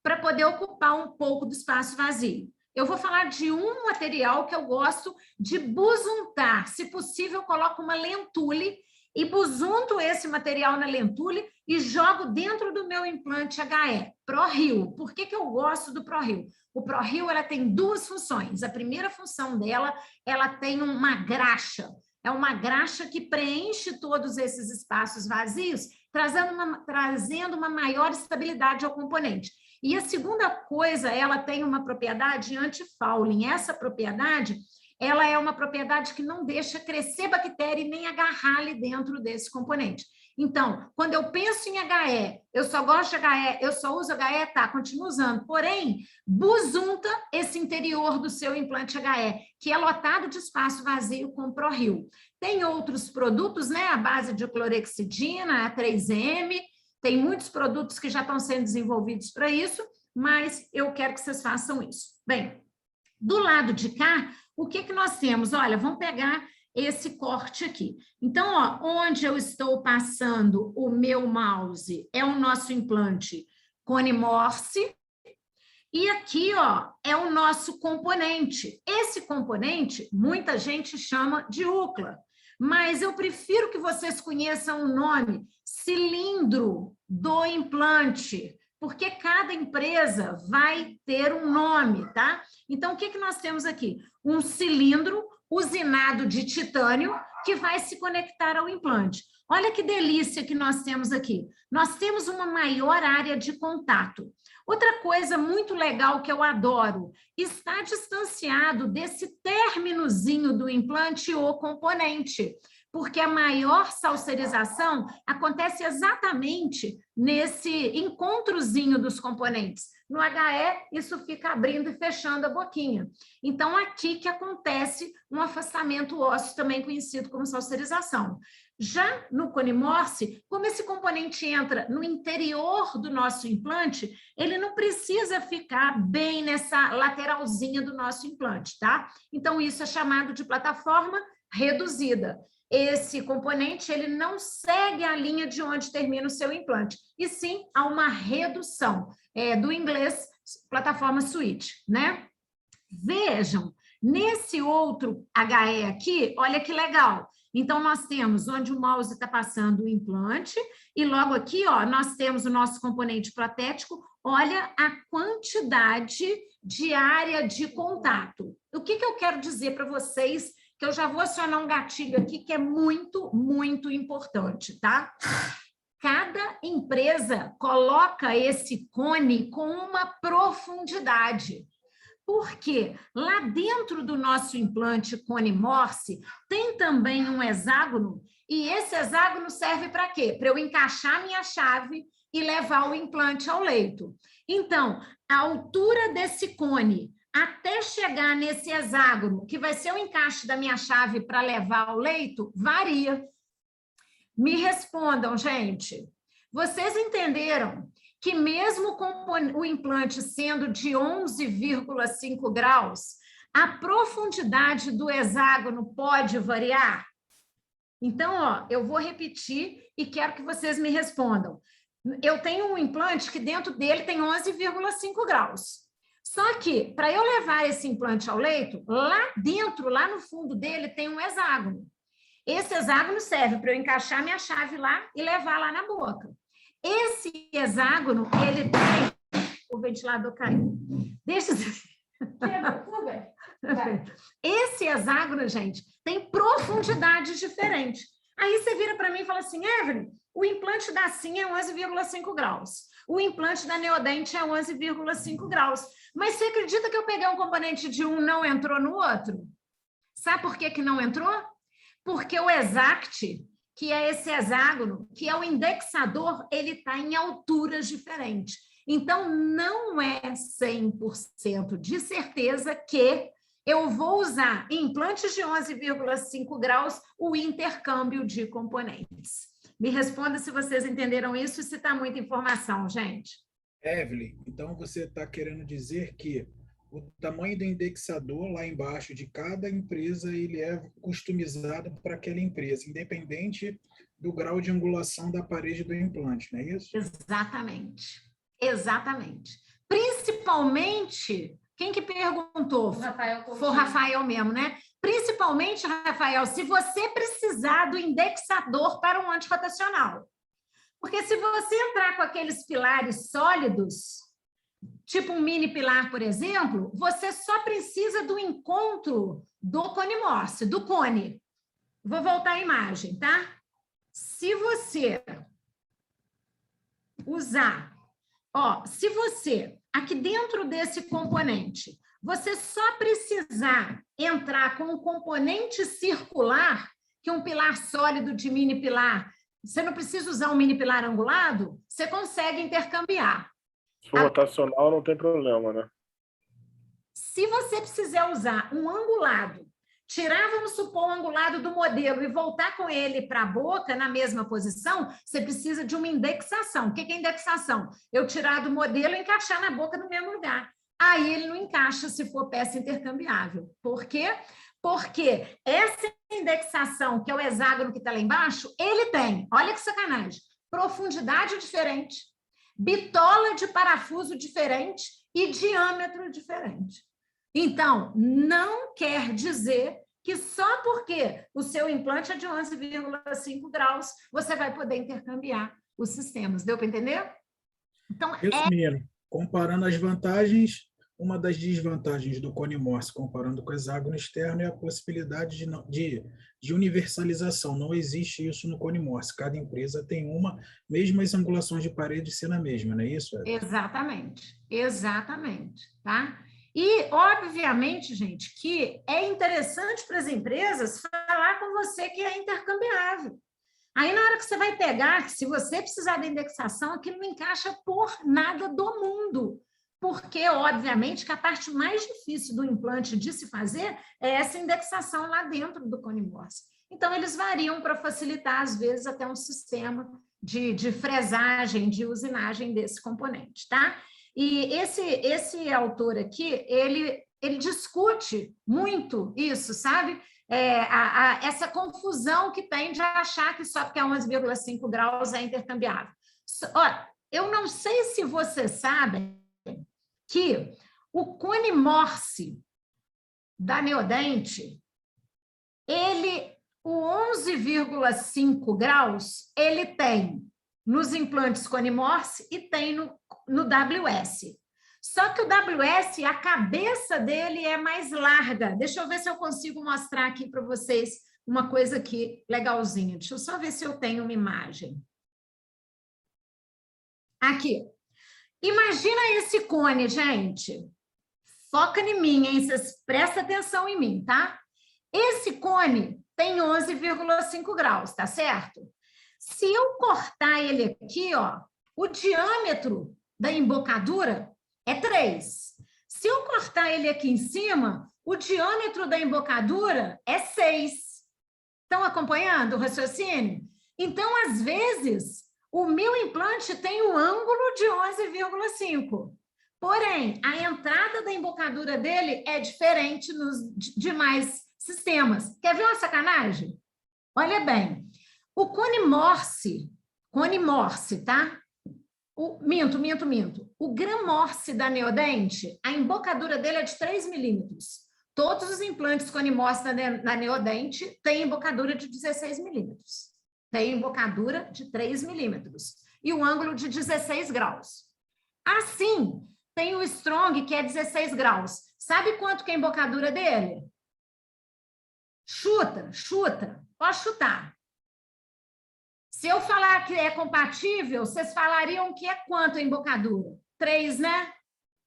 para poder ocupar um pouco do espaço vazio. Eu vou falar de um material que eu gosto de busuntar. Se possível, eu coloco uma lentule e busunto esse material na lentule e jogo dentro do meu implante HE, ProHeal. Por que eu gosto do ProHeal? O ProHeal, ela tem duas funções. A primeira função dela, ela tem uma graxa. É uma graxa que preenche todos esses espaços vazios, trazendo uma maior estabilidade ao componente. E a segunda coisa, ela tem uma propriedade anti-fouling. Essa propriedade, ela é uma propriedade que não deixa crescer bactéria e nem agarrar ali dentro desse componente. Então, quando eu penso em HE, eu só gosto de HE, eu só uso HE, tá, continuo usando. Porém, busunta esse interior do seu implante HE, que é lotado de espaço vazio com ProHeal. Tem outros produtos, né, à base de clorexidina, a 3M, tem muitos produtos que já estão sendo desenvolvidos para isso, mas eu quero que vocês façam isso. Bem, do lado de cá, o que nós temos? Olha, vamos pegar esse corte aqui. Então, ó, onde eu estou passando o meu mouse é o nosso implante Cone Morse, e aqui, ó, é o nosso componente. Esse componente, muita gente chama de UCLA, mas eu prefiro que vocês conheçam o nome cilindro do implante, porque cada empresa vai ter um nome, tá? Então, o que nós temos aqui? Um cilindro usinado de titânio que vai se conectar ao implante. Olha que delícia que nós temos aqui. Nós temos uma maior área de contato. Outra coisa muito legal que eu adoro, está distanciado desse términozinho do implante o componente, porque a maior salserização acontece exatamente nesse encontrozinho dos componentes. No HE, isso fica abrindo e fechando a boquinha. Então, aqui que acontece um afastamento ósseo, também conhecido como salserização. Já no Cone Morse, como esse componente entra no interior do nosso implante, ele não precisa ficar bem nessa lateralzinha do nosso implante, tá? Então, isso é chamado de plataforma reduzida. Esse componente, ele não segue a linha de onde termina o seu implante, e sim há uma redução, do inglês, plataforma switch, né? Vejam, nesse outro HE aqui, olha que legal. Então, nós temos onde o mouse está passando o implante, e logo aqui, ó, nós temos o nosso componente protético. Olha a quantidade de área de contato. O que eu quero dizer para vocês, que eu já vou acionar um gatilho aqui, que é muito, muito importante, tá? Cada empresa coloca esse cone com uma profundidade. Porque lá dentro do nosso implante Cone Morse tem também um hexágono, e esse hexágono serve para quê? Para eu encaixar minha chave e levar o implante ao leito. Então, a altura desse cone até chegar nesse hexágono, que vai ser o encaixe da minha chave para levar ao leito, varia. Me respondam, gente. Vocês entenderam que mesmo com o implante sendo de 11,5 graus, a profundidade do hexágono pode variar? Então, ó, eu vou repetir e quero que vocês me respondam. Eu tenho um implante que dentro dele tem 11,5 graus. Só que, para eu levar esse implante ao leito, lá dentro, lá no fundo dele, tem um hexágono. Esse hexágono serve para eu encaixar minha chave lá e levar lá na boca. Esse hexágono, ele tem... O ventilador caiu. Deixa Esse hexágono, gente, tem profundidades diferentes. Aí você vira para mim e fala assim, Evelyn, o implante da Sim é 11,5 graus. O implante da Neodent é 11,5 graus. Mas você acredita que eu peguei um componente de um não entrou no outro? Sabe por que não entrou? Porque o Exact, que é esse hexágono, que é o indexador, ele está em alturas diferentes. Então, não é 100% de certeza que eu vou usar em implantes de 11,5 graus o intercâmbio de componentes. Me responda se vocês entenderam isso e se está muita informação, gente. Evelyn, então você está querendo dizer que o tamanho do indexador lá embaixo de cada empresa ele é customizado para aquela empresa, independente do grau de angulação da parede do implante, não é isso? Exatamente. Exatamente. Principalmente, quem que perguntou? Foi o Rafael mesmo, né? Principalmente, Rafael, se você precisar do indexador para um antirrotacional. Porque se você entrar com aqueles pilares sólidos, tipo um mini pilar, por exemplo, você só precisa do encontro do Cone Morse, do cone. Vou voltar a imagem, tá? Se você usar, ó, se você, aqui dentro desse componente, você só precisar entrar com um componente circular, que um pilar sólido de mini pilar você não precisa usar um mini pilar angulado, você consegue intercambiar. Se for rotacional, não tem problema, né? Se você precisar usar um angulado, tirar, vamos supor, um angulado do modelo e voltar com ele para a boca na mesma posição, você precisa de uma indexação. O que é indexação? Eu tirar do modelo e encaixar na boca no mesmo lugar. Aí ele não encaixa se for peça intercambiável. Por quê? Porque essa indexação, que é o hexágono que está lá embaixo, ele tem, olha que sacanagem, profundidade diferente, bitola de parafuso diferente e diâmetro diferente. Então, não quer dizer que só porque o seu implante é de 11,5 graus, você vai poder intercambiar os sistemas. Deu para entender? Então, Resumindo, comparando as vantagens, uma das desvantagens do cone Morse, comparando com o hexágono externo, é a possibilidade de universalização. Não existe isso no cone Morse. Cada empresa tem uma, mesmo as angulações de parede sendo a mesma, não é isso? Exatamente, exatamente, tá? E, obviamente, gente, que é interessante para as empresas falar com você que é intercambiável. Aí, na hora que você vai pegar, se você precisar da indexação, aquilo não encaixa por nada do mundo. Porque, obviamente, que a parte mais difícil do implante de se fazer é essa indexação lá dentro do cone Morse. Então, eles variam para facilitar, às vezes, até um sistema de fresagem, de usinagem desse componente, tá? E esse autor aqui, ele discute muito isso, sabe? Essa confusão que tem de achar que só porque é 11,5 graus é intercambiável. Olha, eu não sei se vocês sabem que o cone Morse da Neodente, o 11,5 graus, ele tem nos implantes cone Morse e tem no WS. Só que o WS, a cabeça dele é mais larga. Deixa eu ver se eu consigo mostrar aqui para vocês uma coisa aqui legalzinha. Deixa eu só ver se eu tenho uma imagem. Aqui. Imagina esse cone, gente. Foca em mim, hein? Vocês prestem atenção em mim, tá? Esse cone tem 11,5 graus, tá certo? Se eu cortar ele aqui, ó, o diâmetro da embocadura é 3. Se eu cortar ele aqui em cima, o diâmetro da embocadura é 6. Estão acompanhando o raciocínio? Então, às vezes, o meu implante tem um ângulo de 11,5. Porém, a entrada da embocadura dele é diferente nos demais sistemas. Quer ver uma sacanagem? Olha bem. O cone Morse, tá? Minto. O Gran Morse da Neodente, a embocadura dele é de 3 milímetros. Todos os implantes cone Morse na Neodente têm embocadura de 16 milímetros. Tem embocadura de 3 milímetros. E o ângulo de 16 graus. Assim, tem o Strong, que é 16 graus. Sabe quanto que é a embocadura dele? Chuta. Pode chutar. Se eu falar que é compatível, vocês falariam que é quanto a embocadura? 3, né?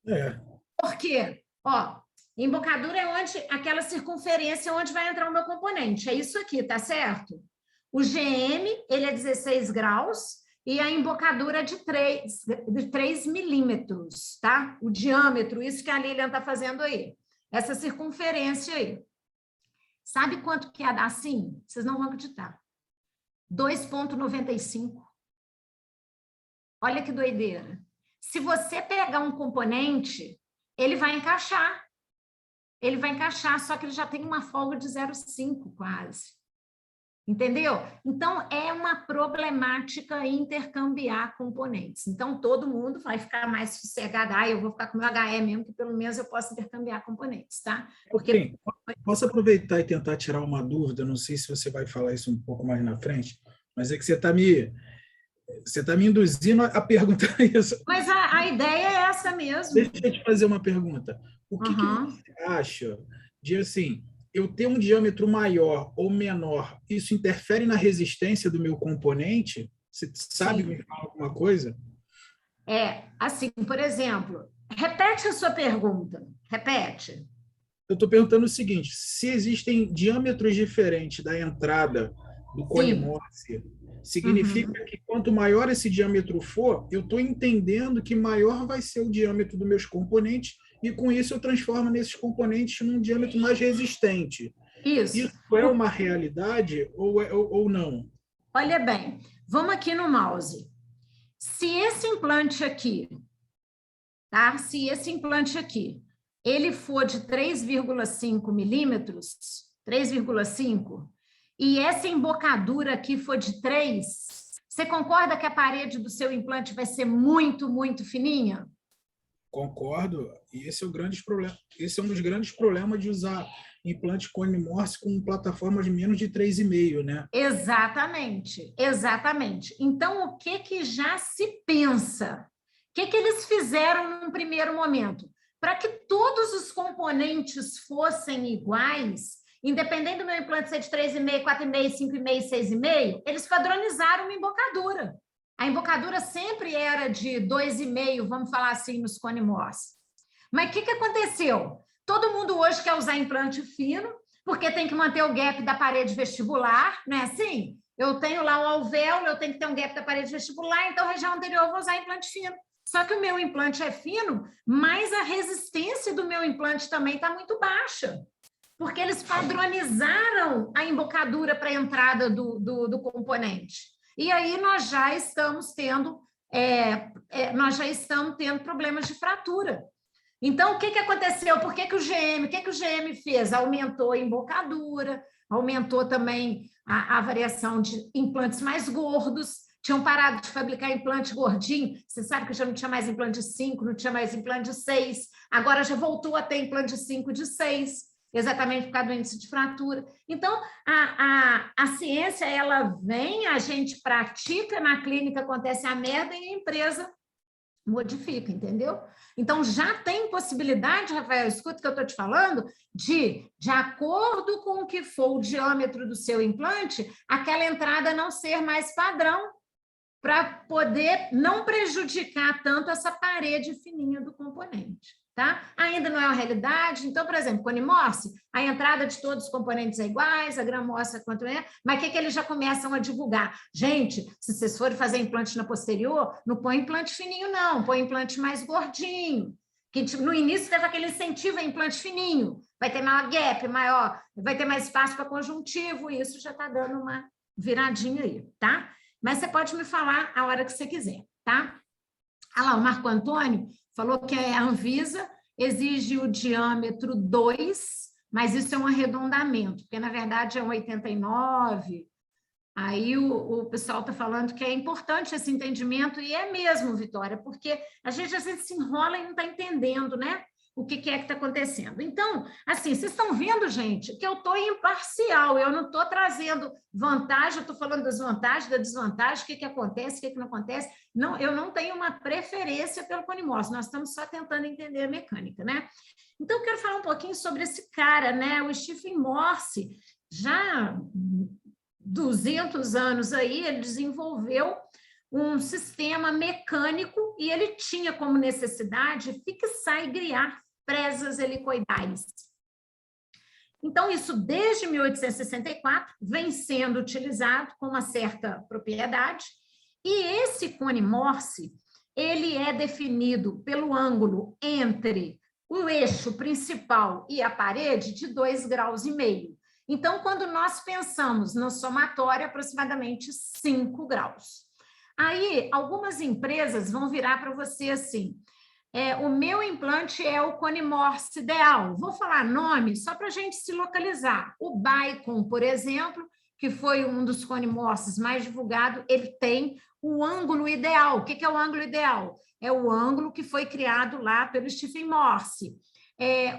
É. Por quê? Ó, embocadura é aquela circunferência onde vai entrar o meu componente. É isso aqui, tá certo? O GM, ele é 16 graus e a embocadura é de 3 milímetros, tá? O diâmetro, isso que a Lilian está fazendo aí. Essa circunferência aí. Sabe quanto que é assim? Vocês não vão acreditar. 2,95. Olha que doideira. Se você pegar um componente, ele vai encaixar. Ele vai encaixar, só que ele já tem uma folga de 0,5 quase. Entendeu? Então, é uma problemática intercambiar componentes. Então, todo mundo vai ficar mais sossegado. Eu vou ficar com o meu HE mesmo, que pelo menos eu posso intercambiar componentes, tá? Porque... Sim, posso aproveitar e tentar tirar uma dúvida, não sei se você vai falar isso um pouco mais na frente, mas é que você está me induzindo a perguntar isso. Mas a ideia é essa mesmo. Deixa eu te fazer uma pergunta. O que você acha de, assim, eu ter um diâmetro maior ou menor, isso interfere na resistência do meu componente? Você sabe me falar alguma coisa? Assim, por exemplo, repete a sua pergunta. Repete. Eu estou perguntando o seguinte, se existem diâmetros diferentes da entrada do cone Morse. Significa que quanto maior esse diâmetro for, eu estou entendendo que maior vai ser o diâmetro dos meus componentes e com isso eu transformo nesses componentes num diâmetro mais resistente. Isso. Isso é uma realidade ou não? Olha bem, vamos aqui no mouse. Se esse implante aqui, tá? Se esse implante aqui, ele for de 3,5 milímetros, 3,5, e essa embocadura aqui for de 3, você concorda que a parede do seu implante vai ser muito, muito fininha? Concordo. E esse é o grande problema. Esse é um dos grandes problemas de usar implante cone Morse com plataformas de menos de 3,5, né? Exatamente, exatamente. Então, o que já se pensa? O que eles fizeram num primeiro momento? Para que todos os componentes fossem iguais, independente do meu implante ser de 3,5, 4,5, 5,5, 6,5, eles padronizaram uma embocadura. A embocadura sempre era de 2,5, vamos falar assim, nos cone Morse. Mas o que aconteceu? Todo mundo hoje quer usar implante fino, porque tem que manter o gap da parede vestibular, não é assim? Eu tenho lá um alvéolo, eu tenho que ter um gap da parede vestibular, então, região anterior, eu vou usar implante fino. Só que o meu implante é fino, mas a resistência do meu implante também está muito baixa, porque eles padronizaram a embocadura para a entrada do componente. E aí nós já estamos tendo problemas de fratura. Então, o que aconteceu? Por que o GM fez? Aumentou a embocadura, aumentou também a variação de implantes mais gordos, tinham parado de fabricar implante gordinho, você sabe que já não tinha mais implante de 5, não tinha mais implante de 6, agora já voltou a ter implante de 5 de 6, exatamente por causa do índice de fratura. Então, a ciência, ela vem, a gente pratica, na clínica acontece a merda e a empresa modifica, entendeu? Então, já tem possibilidade, Rafael, escuta o que eu estou te falando, de acordo com o que for o diâmetro do seu implante, aquela entrada não ser mais padrão, para poder não prejudicar tanto essa parede fininha do componente, tá? Ainda não é uma realidade, então, por exemplo, cone Morse, a entrada de todos os componentes é iguais, a gramossa quanto é, mas o que eles já começam a divulgar? Gente, se vocês forem fazer implante na posterior, não põe implante fininho não, põe implante mais gordinho, que no início teve aquele incentivo a implante fininho, vai ter maior gap, maior, vai ter mais espaço para conjuntivo, e isso já está dando uma viradinha aí, tá? Mas você pode me falar a hora que você quiser, tá? Ah lá, o Marco Antônio falou que a Anvisa exige o diâmetro 2, mas isso é um arredondamento, porque na verdade é um 89. Aí o pessoal está falando que é importante esse entendimento, e é mesmo, Vitória, porque a gente às vezes se enrola e não está entendendo, né? O que é que está acontecendo. Então, assim, vocês estão vendo, gente, que eu estou imparcial, eu não estou trazendo vantagem, eu estou falando das vantagens, da desvantagem, o que acontece, o que não acontece. Não, eu não tenho uma preferência pelo cone Morse, nós estamos só tentando entender a mecânica, né? Então, eu quero falar um pouquinho sobre esse cara, né? O Stephen Morse, já 200 anos aí, ele desenvolveu um sistema mecânico e ele tinha como necessidade fixar e griar presas helicoidais. Então, isso desde 1864 vem sendo utilizado com uma certa propriedade, e esse cone Morse, ele é definido pelo ângulo entre o eixo principal e a parede de 2,5 graus. Então, quando nós pensamos no somatório, aproximadamente 5 graus. Aí, algumas empresas vão virar para você assim, o meu implante é o cone Morse ideal. Vou falar nome só para a gente se localizar. O Bacon, por exemplo, que foi um dos cone Morses mais divulgado, ele tem o ângulo ideal. O que é o ângulo ideal? É o ângulo que foi criado lá pelo Stephen Morse.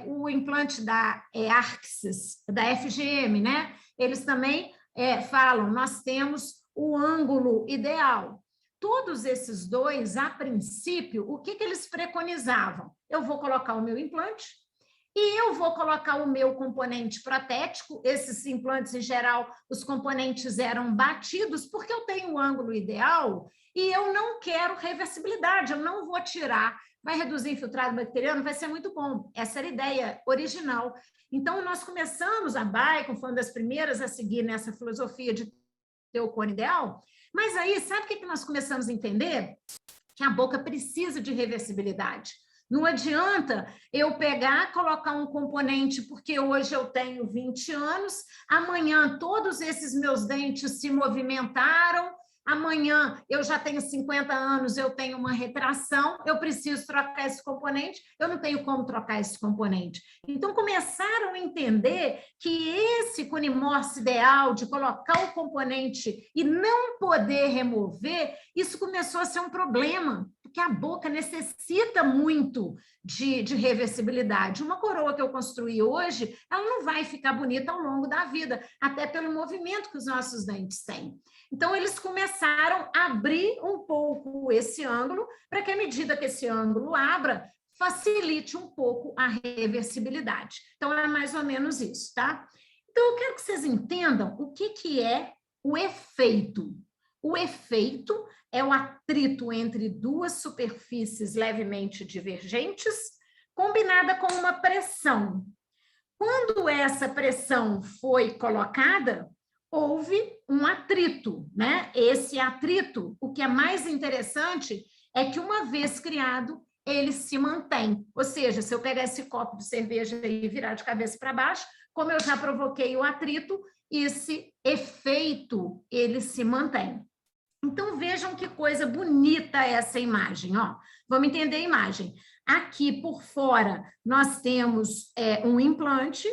O implante da Arxis, da FGM, né? Eles também falam, nós temos o ângulo ideal. Todos esses dois, a princípio, o que eles preconizavam? Eu vou colocar o meu implante e eu vou colocar o meu componente protético. Esses implantes, em geral, os componentes eram batidos porque eu tenho o ângulo ideal e eu não quero reversibilidade, eu não vou tirar. Vai reduzir infiltrado bacteriano, vai ser muito bom. Essa era a ideia original. Então, nós começamos, a Bacon foi uma das primeiras a seguir nessa filosofia de ter o cone ideal. Mas aí, sabe o que nós começamos a entender? Que a boca precisa de reversibilidade. Não adianta eu pegar, colocar um componente, porque hoje eu tenho 20 anos, amanhã todos esses meus dentes se movimentaram, amanhã eu já tenho 50 anos, eu tenho uma retração, eu preciso trocar esse componente, eu não tenho como trocar esse componente. Então, começaram a entender que esse cone morse ideal de colocar o componente e não poder remover, isso começou a ser um problema, porque a boca necessita muito de reversibilidade. Uma coroa que eu construí hoje, ela não vai ficar bonita ao longo da vida, até pelo movimento que os nossos dentes têm. Então, eles começaram a abrir um pouco esse ângulo, para que, à medida que esse ângulo abra, facilite um pouco a reversibilidade. Então, é mais ou menos isso, tá? Então, eu quero que vocês entendam o que é o efeito. O efeito é o atrito entre duas superfícies levemente divergentes, combinada com uma pressão. Quando essa pressão foi colocada, houve um atrito, né? Esse atrito, o que é mais interessante é que, uma vez criado, ele se mantém. Ou seja, se eu pegar esse copo de cerveja e virar de cabeça para baixo, como eu já provoquei o atrito, esse efeito, ele se mantém. Então, vejam que coisa bonita essa imagem, ó. Vamos entender a imagem. Aqui por fora, nós temos um implante,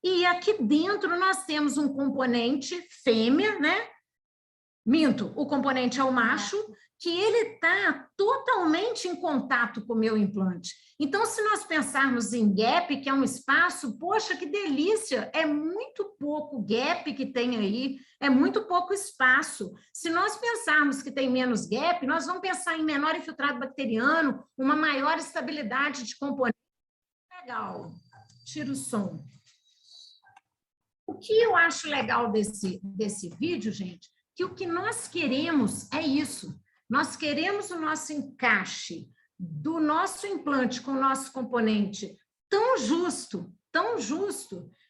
e aqui dentro nós temos um componente fêmea, né? Minto, o componente é o macho, que ele está totalmente em contato com o meu implante. Então, se nós pensarmos em gap, que é um espaço, poxa, que delícia, é muito pouco gap que tem aí, é muito pouco espaço. Se nós pensarmos que tem menos gap, nós vamos pensar em menor infiltrado bacteriano, uma maior estabilidade de componente. Legal, tira o som. O que eu acho legal desse vídeo, gente, que o que nós queremos é isso. Nós queremos o nosso encaixe do nosso implante com o nosso componente tão justo,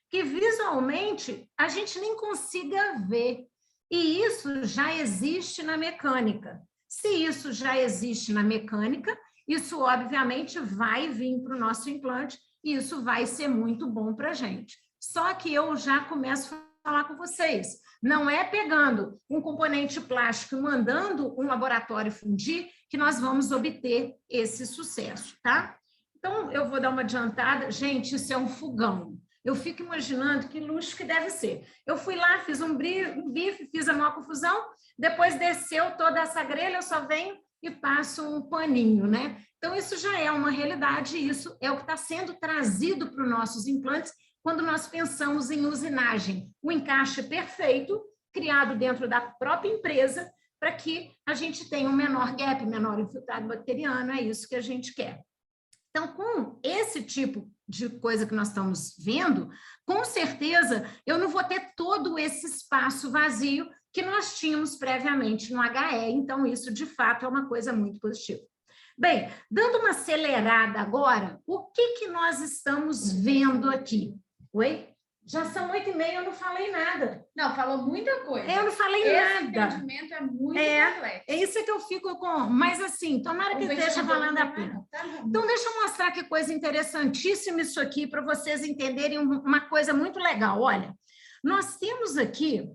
que visualmente a gente nem consiga ver. E isso já existe na mecânica. Se isso já existe na mecânica, isso obviamente vai vir para o nosso implante e isso vai ser muito bom para a gente. Só que eu já começo a falar com vocês. Não é pegando um componente plástico e mandando um laboratório fundir que nós vamos obter esse sucesso, tá? Então, eu vou dar uma adiantada. Gente, isso é um fogão. Eu fico imaginando que luxo que deve ser. Eu fui lá, fiz um bife, fiz a maior confusão, depois desceu toda essa grelha, eu só venho e passo um paninho, né? Então, isso já é uma realidade, isso é o que está sendo trazido para os nossos implantes quando nós pensamos em usinagem. O encaixe perfeito, criado dentro da própria empresa, para que a gente tenha um menor gap, menor infiltrado bacteriano, é isso que a gente quer. Então, com esse tipo de coisa que nós estamos vendo, com certeza eu não vou ter todo esse espaço vazio que nós tínhamos previamente no HE, então isso de fato é uma coisa muito positiva. Bem, dando uma acelerada agora, o que nós estamos vendo aqui? Oi? Já são 8h30, eu não falei nada. Não, falou muita coisa. Eu não falei Esse nada. entendimento é muito complexo. É isso que eu fico com... Mas assim, tomara que esteja valendo a pena. Então, deixa eu mostrar que coisa interessantíssima isso aqui, para vocês entenderem uma coisa muito legal. Olha, nós temos aqui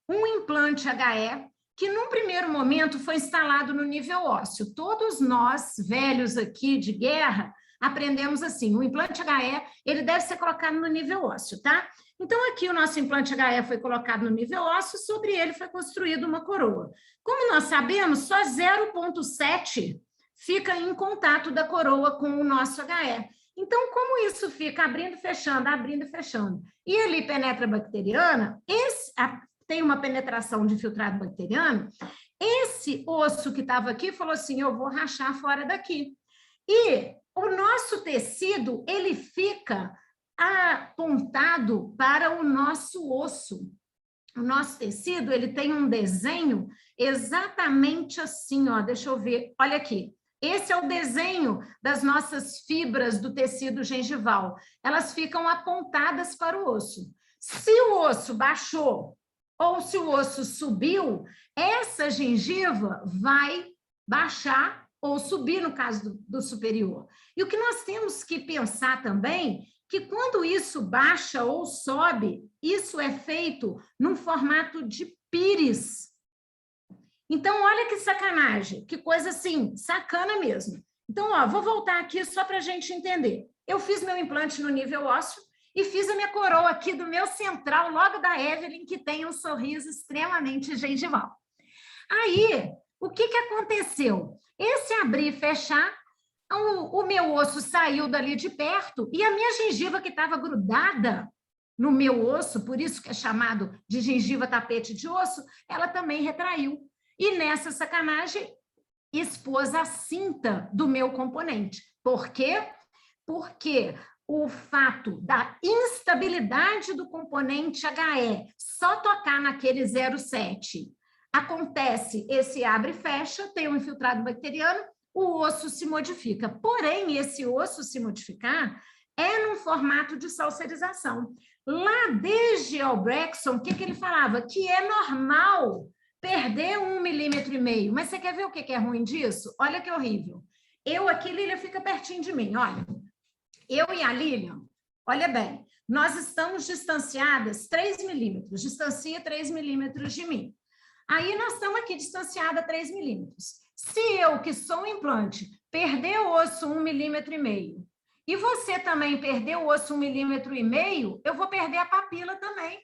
um implante HE que, num primeiro momento, foi instalado no nível ósseo. Todos nós, velhos aqui de guerra, aprendemos assim, o implante HE, ele deve ser colocado no nível ósseo, tá? Então, aqui o nosso implante HE foi colocado no nível ósseo, sobre ele foi construída uma coroa. Como nós sabemos, só 0,7 fica em contato da coroa com o nosso HE. Então, como isso fica abrindo e fechando, e ali penetra bacteriana, tem uma penetração de filtrado bacteriano, esse osso que estava aqui falou assim, eu vou rachar fora daqui. E o nosso tecido, ele fica apontado para o nosso osso. O nosso tecido, ele tem um desenho exatamente assim, ó, deixa eu ver, olha aqui. Esse é o desenho das nossas fibras do tecido gengival. Elas ficam apontadas para o osso. Se o osso baixou ou se o osso subiu, essa gengiva vai baixar ou subir no caso do superior. E o que nós temos que pensar também, que quando isso baixa ou sobe, isso é feito num formato de pires. Então, olha que sacanagem, que coisa assim, sacana mesmo. Então, ó, vou voltar aqui só para a gente entender. Eu fiz meu implante no nível ósseo e fiz a minha coroa aqui do meu central, logo da Evelyn, que tem um sorriso extremamente gengival. Aí, o que aconteceu? Esse abrir e fechar, o meu osso saiu dali de perto e a minha gengiva que estava grudada no meu osso, por isso que é chamado de gengiva tapete de osso, ela também retraiu. E nessa sacanagem, expôs a cinta do meu componente. Por quê? Porque o fato da instabilidade do componente HE só tocar naquele 0,7, acontece esse abre e fecha, tem um infiltrado bacteriano, o osso se modifica. Porém, esse osso se modificar é num formato de salsarização. Lá desde Albrechtson, o que ele falava? Que é normal perder 1,5 milímetro. Mas você quer ver o que é ruim disso? Olha que horrível. Eu aqui, Lilian, fica pertinho de mim, olha. Eu e a Lilian, olha bem, nós estamos distanciadas 3 milímetros, distancia 3 milímetros de mim. Aí nós estamos aqui distanciadas 3 milímetros. Se eu, que sou um implante, perder o osso 1,5 milímetro, e você também perder o osso 1,5 milímetro, eu vou perder a papila também.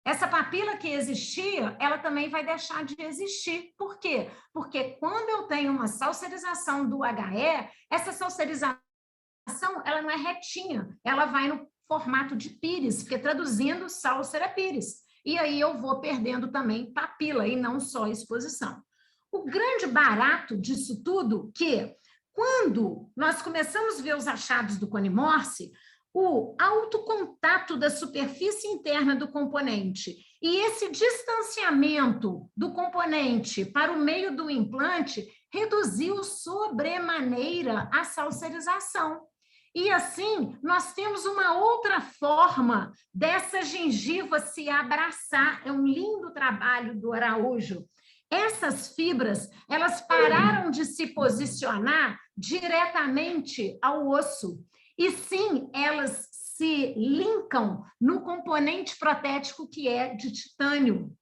Essa papila que existia, ela também vai deixar de existir. Por quê? Porque quando eu tenho uma salsarização do HE, essa salsarização ela não é retinha, ela vai no formato de pires, porque traduzindo, sálsara é pires. E aí eu vou perdendo também papila e não só exposição. O grande barato disso tudo que, quando nós começamos a ver os achados do Cone Morse, o autocontato da superfície interna do componente e esse distanciamento do componente para o meio do implante reduziu sobremaneira a salsarização. E assim, nós temos uma outra forma dessa gengiva se abraçar. É um lindo trabalho do Araújo. Essas fibras, elas pararam de se posicionar diretamente ao osso. E sim, elas se linkam no componente protético que é de titânio.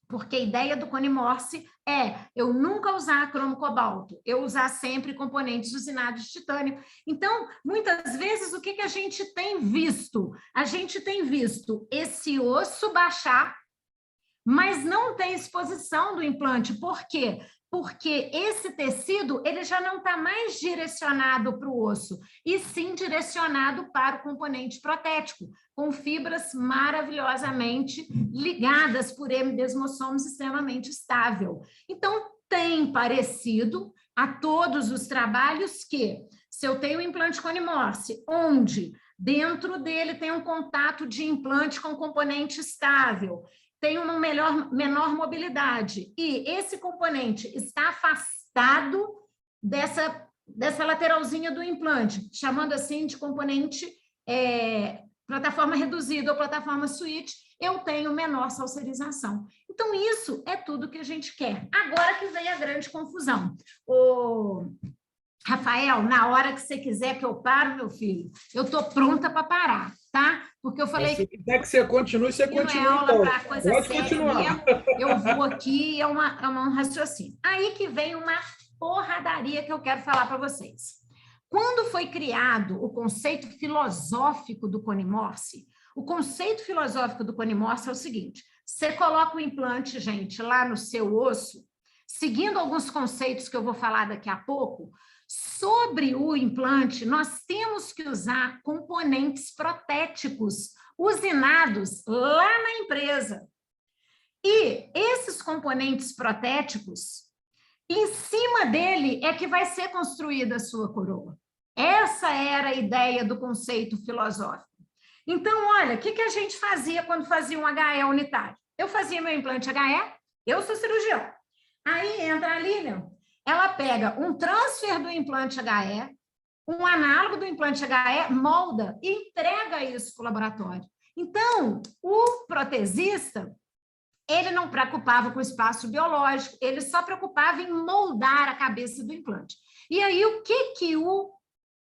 Porque a ideia do Cone Morse é eu nunca usar cromo cobalto, eu usar sempre componentes usinados de titânio. Então, muitas vezes, o que a gente tem visto? A gente tem visto esse osso baixar, mas não tem exposição do implante. Por quê? Porque esse tecido ele já não está mais direcionado para o osso, e sim direcionado para o componente protético, com fibras maravilhosamente ligadas por hemidesmossomos extremamente estável. Então, tem parecido a todos os trabalhos que, se eu tenho um implante Cone Morse, onde dentro dele tem um contato de implante com componente estável, tem uma menor mobilidade, e esse componente está afastado dessa lateralzinha do implante, chamando assim de componente plataforma reduzida ou plataforma switch, eu tenho menor salsarização. Então, isso é tudo que a gente quer. Agora que vem a grande confusão. Rafael, na hora que você quiser que eu paro, meu filho, eu estou pronta para parar, tá? Porque eu falei... Se quiser que você continue, você continua. Não é aula para coisa séria mesmo. Eu vou aqui, é um raciocínio. Aí que vem uma porradaria que eu quero falar para vocês. Quando foi criado o conceito filosófico do Cone Morse, o conceito filosófico do Cone Morse é o seguinte: você coloca o implante, gente, lá no seu osso, seguindo alguns conceitos que eu vou falar daqui a pouco. Sobre o implante, nós temos que usar componentes protéticos usinados lá na empresa. E esses componentes protéticos, em cima dele é que vai ser construída a sua coroa. Essa era a ideia do conceito filosófico. Então, olha, o que a gente fazia quando fazia um HE unitário? Eu fazia meu implante HE, eu sou cirurgião. Aí entra a Lilian, ela pega um transfer do implante HE, um análogo do implante HE, molda e entrega isso para o laboratório. Então, o protesista, Ele não preocupava com o espaço biológico, ele só preocupava em moldar a cabeça do implante. E aí, o que o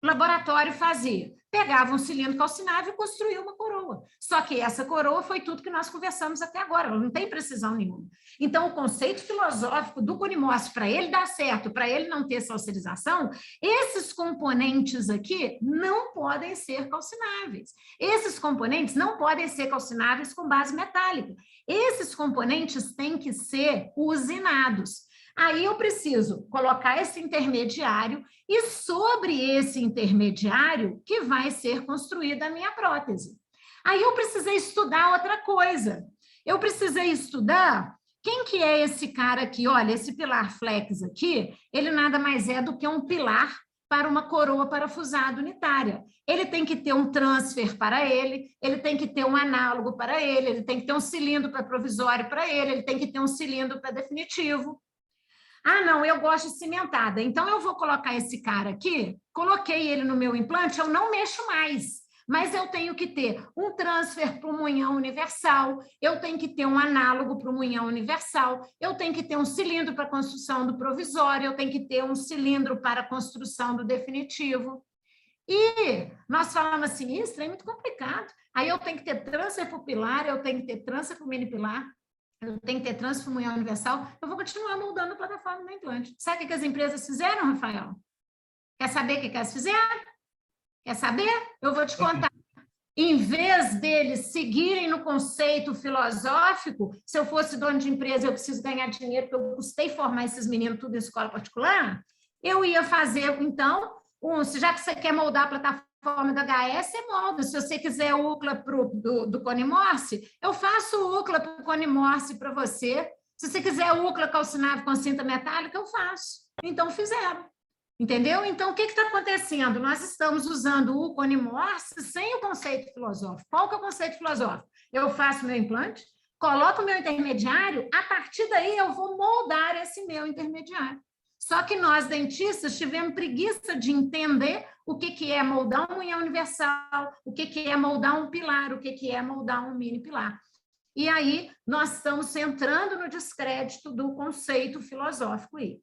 laboratório fazia? Pegava um cilindro calcinável e construía uma coroa. Só que essa coroa foi tudo que nós conversamos até agora, ela não tem precisão nenhuma. Então, o conceito filosófico do conimorse, para ele dar certo, para ele não ter salsarização, esses componentes aqui não podem ser calcináveis. Esses componentes não podem ser calcináveis com base metálica. Esses componentes têm que ser usinados. Aí eu preciso colocar esse intermediário e sobre esse intermediário que vai ser construída a minha prótese. Aí eu precisei estudar outra coisa. Eu precisei estudar quem que é esse cara aqui. Olha, esse pilar flex aqui, ele nada mais é do que um pilar para uma coroa parafusada unitária. Ele tem que ter um transfer para ele tem que ter um análogo para ele tem que ter um cilindro para provisório para ele tem que ter um cilindro para definitivo. Ah, não, eu gosto de cimentada. Então, eu vou colocar esse cara aqui, coloquei ele no meu implante, eu não mexo mais. Mas eu tenho que ter um transfer para o munhão universal, eu tenho que ter um análogo para o munhão universal, eu tenho que ter um cilindro para a construção do provisório, eu tenho que ter um cilindro para a construção do definitivo. E nós falamos assim, isso é muito complicado. Aí eu tenho que ter transfer para o pilar, eu tenho que ter transfer para o mini pilar, eu tenho que ter transfer munhão universal, eu vou continuar moldando a plataforma do implante. Sabe o que as empresas fizeram, Rafael? Quer saber o que elas fizeram? Quer saber? Eu vou te contar. Em vez deles seguirem no conceito filosófico, se eu fosse dono de empresa, eu preciso ganhar dinheiro, porque eu custei formar esses meninos tudo em escola particular, eu ia fazer, então, já que você quer moldar a plataforma da HS, você molda. Se você quiser o UCLA do conimorse, eu faço o UCLA para o conimorse para você. Se você quiser o UCLA calcinável com cinta metálica, eu faço. Então, fizeram. Entendeu? Então, o que está acontecendo? Nós estamos usando o conimorse sem o conceito filosófico. Qual que é o conceito filosófico? Eu faço meu implante, coloco o meu intermediário, a partir daí eu vou moldar esse meu intermediário. Só que nós, dentistas, tivemos preguiça de entender o que é moldar um munhão universal, o que é moldar um pilar, o que é moldar um mini pilar. E aí, nós estamos entrando no descrédito do conceito filosófico aí.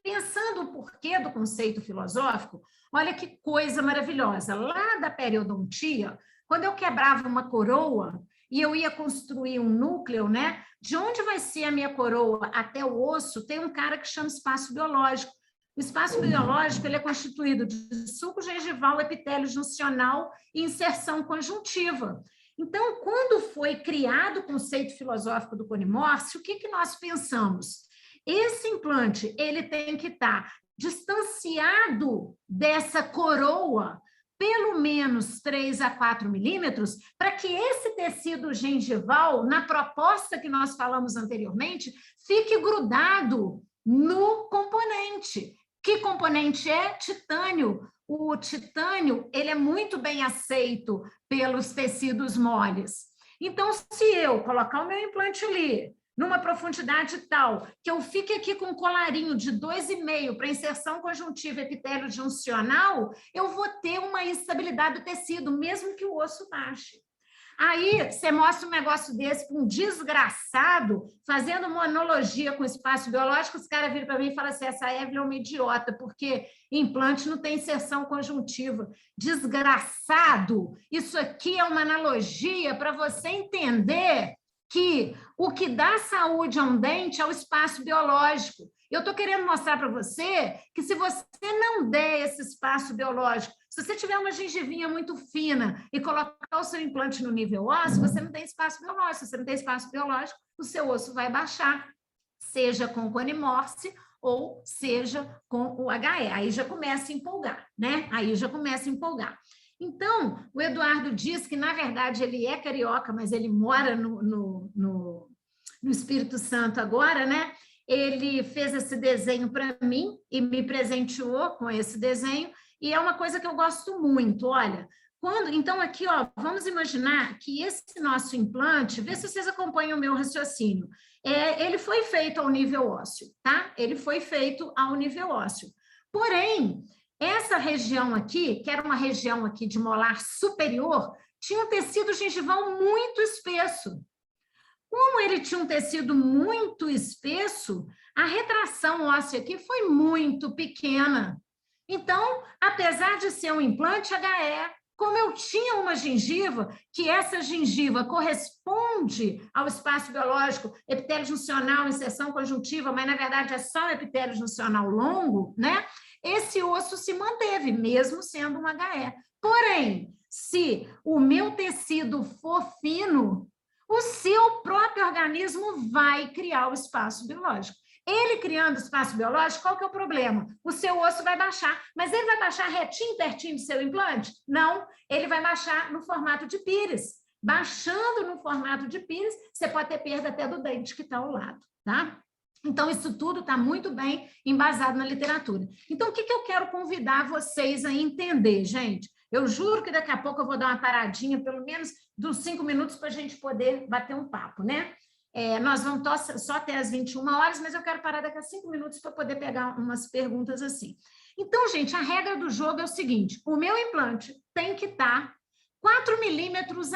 Pensando o porquê do conceito filosófico, olha que coisa maravilhosa. Lá da periodontia, quando eu quebrava uma coroa e eu ia construir um núcleo, né? De onde vai ser a minha coroa até o osso, tem um cara que chama espaço biológico. O espaço biológico ele é constituído de sulco gengival, epitélio juncional e inserção conjuntiva. Então, quando foi criado o conceito filosófico do conimorse, o que nós pensamos? Esse implante ele tem que estar distanciado dessa coroa pelo menos 3 a 4 milímetros, para que esse tecido gengival, na proposta que nós falamos anteriormente, fique grudado no componente. Que componente é? Titânio. O titânio ele é muito bem aceito pelos tecidos moles. Então, se eu colocar o meu implante ali, numa profundidade tal, que eu fique aqui com um colarinho de 2,5 para inserção conjuntiva epitélio juncional, eu vou ter uma instabilidade do tecido, mesmo que o osso baixe. Aí, você mostra um negócio desse para um desgraçado, fazendo uma analogia com o espaço biológico, os caras viram para mim e falam assim, essa Evelyn é uma idiota, porque implante não tem inserção conjuntiva. Desgraçado! Isso aqui é uma analogia para você entender que o que dá saúde a um dente é o espaço biológico. Eu estou querendo mostrar para você que se você não der esse espaço biológico, se você tiver uma gengivinha muito fina e colocar o seu implante no nível ósseo, você não tem espaço biológico. Se você não tem espaço biológico, o seu osso vai baixar, seja com o conimorse ou seja com o HE. Aí já começa a empolgar, né? Aí já começa a empolgar. Então, o Eduardo diz que, na verdade, ele é carioca, mas ele mora no Espírito Santo agora, né? Ele fez esse desenho para mim e me presenteou com esse desenho, e é uma coisa que eu gosto muito. Olha, então aqui, ó, vamos imaginar que esse nosso implante, vê se vocês acompanham o meu raciocínio, ele foi feito ao nível ósseo, tá? Ele foi feito ao nível ósseo. Porém, essa região aqui, que era uma região aqui de molar superior, tinha um tecido gengival muito espesso. Como ele tinha um tecido muito espesso, a retração óssea aqui foi muito pequena. Então, apesar de ser um implante HE, como eu tinha uma gengiva, que essa gengiva corresponde ao espaço biológico, epitélio juncional, inserção conjuntiva, mas na verdade é só epitélio juncional longo, né? Esse osso se manteve, mesmo sendo um HE. Porém, se o meu tecido for fino, o seu próprio organismo vai criar o espaço biológico. Ele criando espaço biológico, qual que é o problema? O seu osso vai baixar, mas ele vai baixar retinho, pertinho do seu implante? Não, ele vai baixar no formato de pires. Baixando no formato de pires, você pode ter perda até do dente que está ao lado, tá? Então, isso tudo está muito bem embasado na literatura. Então, o que eu quero convidar vocês a entender, gente? Eu juro que daqui a pouco eu vou dar uma paradinha, pelo menos de uns 5 minutos, para a gente poder bater um papo, né? Nós vamos só até as 21 horas, mas eu quero parar daqui a 5 minutos para poder pegar umas perguntas assim. Então, gente, a regra do jogo é o seguinte: o meu implante tem que estar 4 milímetros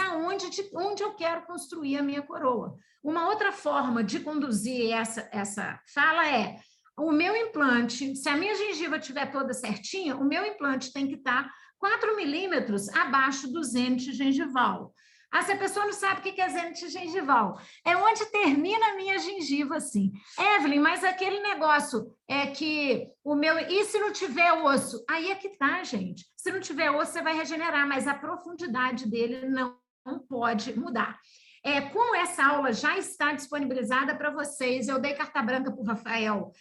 onde eu quero construir a minha coroa. Uma outra forma de conduzir essa fala é: o meu implante, se a minha gengiva estiver toda certinha, o meu implante tem que estar 4 milímetros abaixo do zênite gengival. Se a pessoa não sabe o que é zênite gengival, é onde termina a minha gengiva, assim. Evelyn, mas aquele negócio é que o meu... E se não tiver osso? Aí é que tá, gente. Se não tiver osso, você vai regenerar, mas a profundidade dele não pode mudar. Como essa aula já está disponibilizada para vocês, eu dei carta branca para o Rafael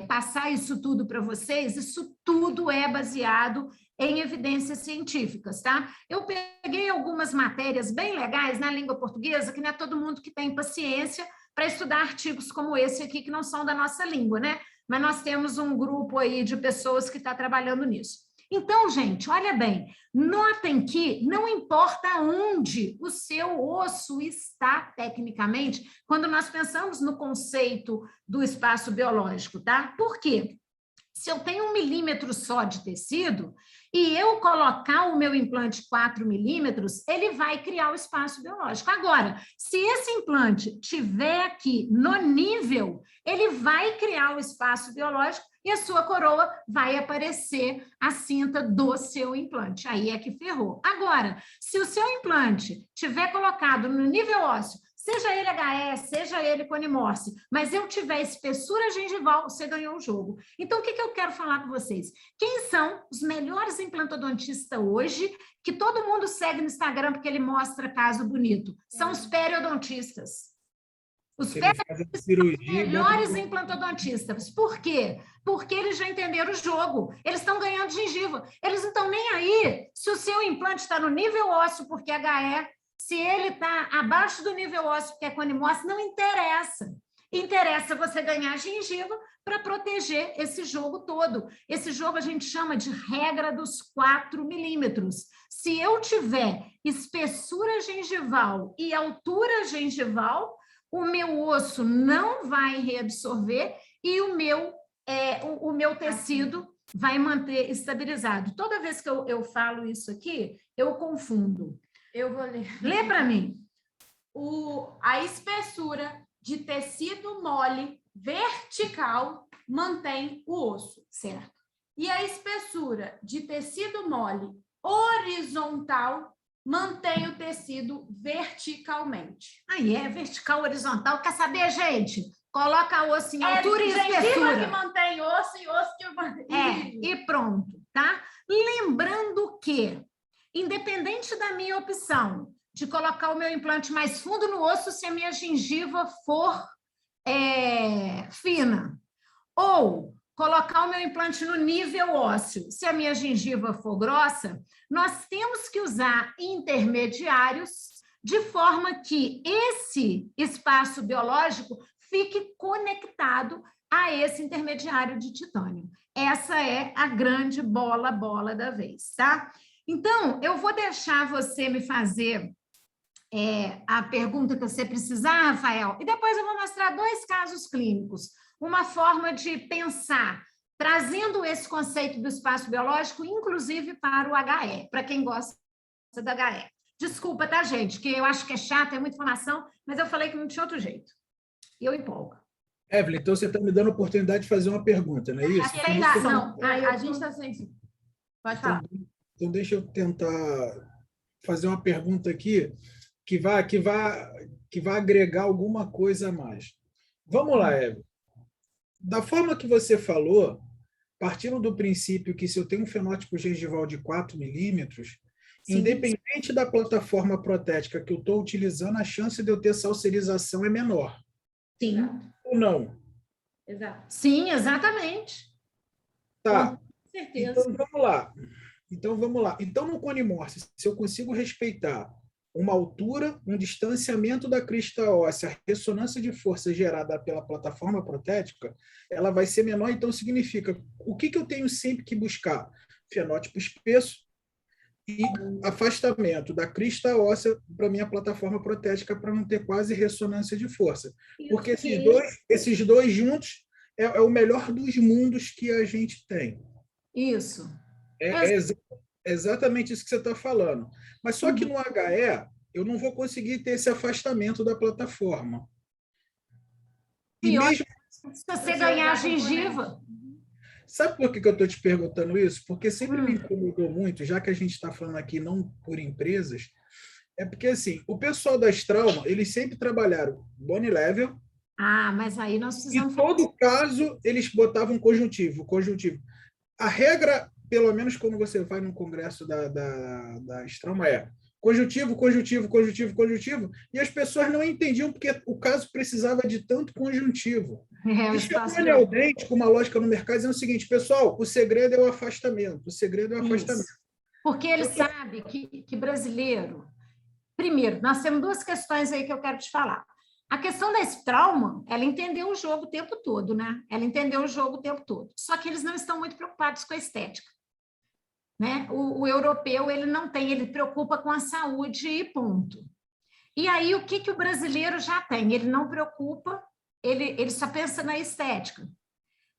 passar isso tudo para vocês, isso tudo é baseado em evidências científicas, tá? Eu peguei algumas matérias bem legais na língua portuguesa, que não é todo mundo que tem paciência para estudar artigos como esse aqui, que não são da nossa língua, né? Mas nós temos um grupo aí de pessoas que está trabalhando nisso. Então, gente, olha bem, notem que não importa onde o seu osso está tecnicamente, quando nós pensamos no conceito do espaço biológico, tá? Por quê? Se eu tenho 1 milímetro só de tecido e eu colocar o meu implante 4 milímetros, ele vai criar o espaço biológico. Agora, se esse implante tiver aqui no nível, ele vai criar o espaço biológico e a sua coroa vai aparecer a cinta do seu implante. Aí é que ferrou. Agora, se o seu implante tiver colocado no nível ósseo, seja ele HE, seja ele conimorse, mas eu tiver espessura gengival, você ganhou o jogo. Então, o que eu quero falar com vocês? Quem são os melhores implantodontistas hoje, que todo mundo segue no Instagram porque ele mostra caso bonito? São os periodontistas. Os melhores implantodontistas. Por quê? Porque eles já entenderam o jogo. Eles estão ganhando gengiva. Eles não estão nem aí se o seu implante está no nível ósseo, porque é HE, se ele está abaixo do nível ósseo, porque é conimorse, não interessa. Interessa você ganhar gengiva para proteger esse jogo todo. Esse jogo a gente chama de regra dos 4 milímetros. Se eu tiver espessura gengival e altura gengival, o meu osso não vai reabsorver e o meu tecido vai manter estabilizado. Toda vez que eu falo isso aqui, eu confundo. Eu vou ler. Lê para mim. A espessura de tecido mole vertical mantém o osso, certo? E a espessura de tecido mole horizontal mantém o tecido verticalmente. Aí vertical, horizontal. Quer saber, gente? Coloca osso em altura e espessura. Gengiva que mantém osso e osso que mantém... E pronto, tá? Lembrando que, independente da minha opção de colocar o meu implante mais fundo no osso, se a minha gengiva for fina, ou colocar o meu implante no nível ósseo, se a minha gengiva for grossa, nós temos que usar intermediários de forma que esse espaço biológico fique conectado a esse intermediário de titânio. Essa é a grande bola da vez, tá? Então, eu vou deixar você me fazer a pergunta que você precisar, Rafael, e depois eu vou mostrar 2 casos clínicos, uma forma de pensar, trazendo esse conceito do espaço biológico, inclusive para o HE, para quem gosta da HE. Desculpa, tá, gente? Que eu acho que é chato, é muita informação, mas eu falei que não tinha outro jeito. E eu empolgo. Evelyn, então você está me dando a oportunidade de fazer uma pergunta, não é isso? Não, a gente está sem... Pode falar. Então, deixa eu tentar fazer uma pergunta aqui que vai agregar alguma coisa a mais. Vamos lá, Evelyn. Da forma que você falou, partindo do princípio que se eu tenho um fenótipo gengival de 4 milímetros, independente da plataforma protética que eu estou utilizando, a chance de eu ter salserização é menor. Sim. Ou não? Exato. Sim, exatamente. Tá. Com certeza. Então, vamos lá. Então, no cone morse, se eu consigo respeitar uma altura, um distanciamento da crista óssea, a ressonância de força gerada pela plataforma protética, ela vai ser menor. Então, significa, o que eu tenho sempre que buscar? Fenótipo espesso e afastamento da crista óssea para minha plataforma protética para não ter quase ressonância de força. Porque esses dois juntos é o melhor dos mundos que a gente tem. Isso. É exatamente isso que você está falando. Mas só que no HE, eu não vou conseguir ter esse afastamento da plataforma. E mesmo se você ganhar a gengiva. Sabe por que eu estou te perguntando isso? Porque sempre me incomodou muito, já que a gente está falando aqui não por empresas, é porque assim, o pessoal das Trauma, eles sempre trabalharam bone level. Ah, mas aí nós precisamos... Em todo caso, eles botavam conjuntivo. A regra, pelo menos quando você vai num congresso da Trauma, é conjuntivo, e as pessoas não entendiam porque o caso precisava de tanto conjuntivo. E chegou o Anel Dente com uma lógica no mercado dizendo o seguinte, pessoal, o segredo é o afastamento. Porque ele sabe que brasileiro... Primeiro, nós temos duas questões aí que eu quero te falar. A questão desse trauma, ela entendeu o jogo o tempo todo, né? Só que eles não estão muito preocupados com a estética. Né? O europeu, ele não tem, ele preocupa com a saúde e ponto. E aí, o que o brasileiro já tem? Ele não preocupa, ele só pensa na estética.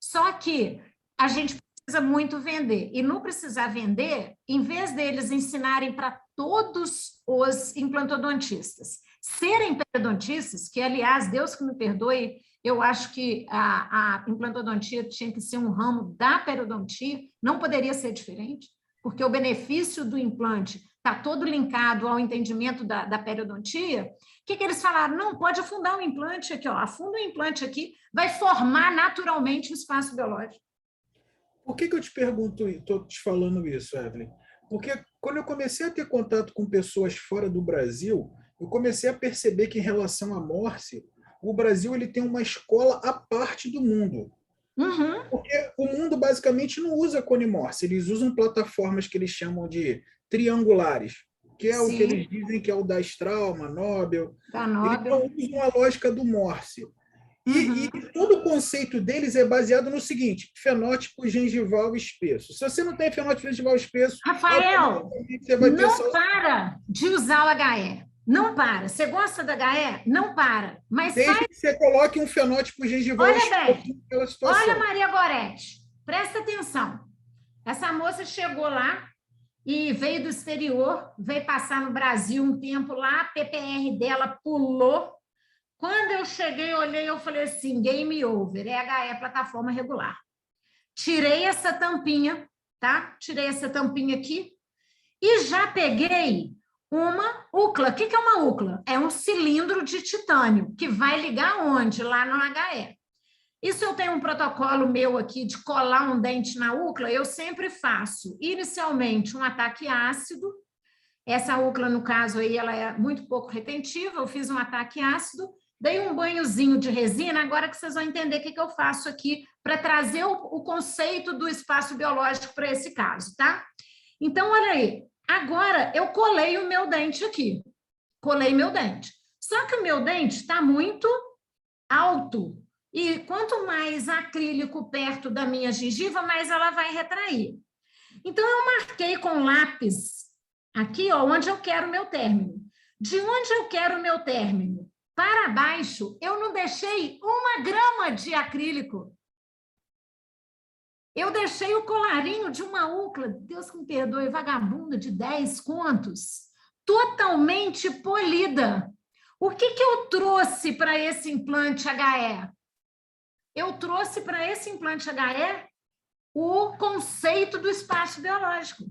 Só que a gente precisa muito vender. E não precisar vender, em vez deles ensinarem para todos os implantodontistas serem periodontistas, que, aliás, Deus que me perdoe, eu acho que a implantodontia tinha que ser um ramo da periodontia, não poderia ser diferente, porque o benefício do implante está todo linkado ao entendimento da periodontia. O que eles falaram? Não, pode afundar o implante aqui, ó, afunda o implante aqui, vai formar naturalmente o espaço biológico. Por que eu te pergunto, estou te falando isso, Evelyn? Porque quando eu comecei a ter contato com pessoas fora do Brasil, eu comecei a perceber que, em relação à morse, o Brasil ele tem uma escola à parte do mundo. Porque o mundo basicamente não usa cone morse, eles usam plataformas que eles chamam de triangulares, que é o que eles dizem que é o da Trauma, Nobel. Eles não usam a lógica do morse. E todo o conceito deles é baseado no seguinte, fenótipo gengival espesso. Se você não tem fenótipo gengival espesso... Rafael, não para de usar o HE. Não para. Você gosta da HE? Não para. Mas desde que você coloque um fenótipo gengival espesso naquela situação. Olha, Maria Goretti, presta atenção. Essa moça chegou lá e veio do exterior, veio passar no Brasil um tempo lá, a PPR dela pulou. Quando eu cheguei, olhei, eu falei assim, game over, é HE plataforma regular. Tirei essa tampinha, tá? Tirei essa tampinha aqui e já peguei uma UCLA. O que é uma UCLA? É um cilindro de titânio que vai ligar onde? Lá no HE. E se eu tenho um protocolo meu aqui de colar um dente na UCLA, eu sempre faço, inicialmente, um ataque ácido. Essa UCLA, no caso aí, ela é muito pouco retentiva, eu fiz um ataque ácido, dei um banhozinho de resina, agora que vocês vão entender o que eu faço aqui para trazer o conceito do espaço biológico para esse caso, tá? Então, olha aí, agora eu colei o meu dente aqui, colei meu dente. Só que o meu dente está muito alto e quanto mais acrílico perto da minha gengiva, mais ela vai retrair. Então, eu marquei com lápis aqui, ó, onde eu quero o meu término. De onde eu quero o meu término para baixo, eu não deixei 1 grama de acrílico. Eu deixei o colarinho de uma UCLA, Deus que me perdoe, vagabunda, de 10 contos, totalmente polida. O que eu trouxe para esse implante HE? Eu trouxe para esse implante HE o conceito do espaço biológico.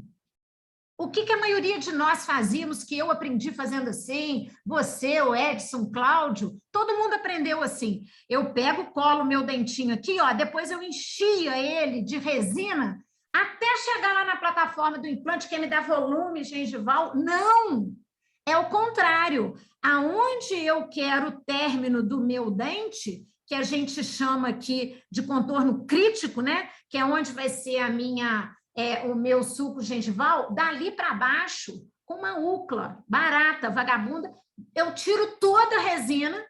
O que a maioria de nós fazíamos, que eu aprendi fazendo assim, você, o Edson, Cláudio, todo mundo aprendeu assim. Eu pego, colo meu dentinho aqui, ó, depois eu enchia ele de resina até chegar lá na plataforma do implante, que me dá volume gengival. Não! É o contrário. Aonde eu quero o término do meu dente, que a gente chama aqui de contorno crítico, né? Que é onde vai ser o meu sulco gengival, dali para baixo, com uma úcula barata, vagabunda, eu tiro toda a resina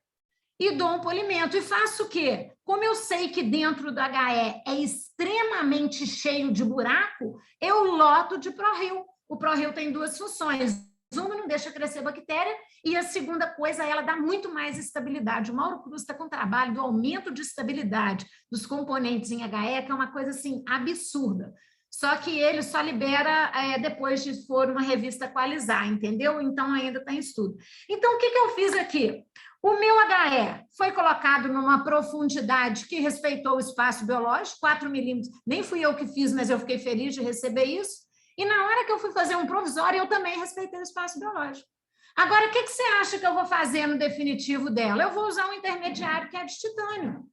e dou um polimento. E faço o quê? Como eu sei que dentro do HE é extremamente cheio de buraco, eu loto de ProHeal. O ProHeal tem duas funções. Uma não deixa crescer bactéria e a segunda coisa, ela dá muito mais estabilidade. O Mauro Cruz está com trabalho do aumento de estabilidade dos componentes em HE, que é uma coisa assim absurda. Só que ele só libera depois de for uma revista equalizar, entendeu? Então, ainda está em estudo. Então, o que eu fiz aqui? O meu HE foi colocado numa profundidade que respeitou o espaço biológico, 4 milímetros. Nem fui eu que fiz, mas eu fiquei feliz de receber isso. E na hora que eu fui fazer um provisório, eu também respeitei o espaço biológico. Agora, o que você acha que eu vou fazer no definitivo dela? Eu vou usar um intermediário que é de titânio.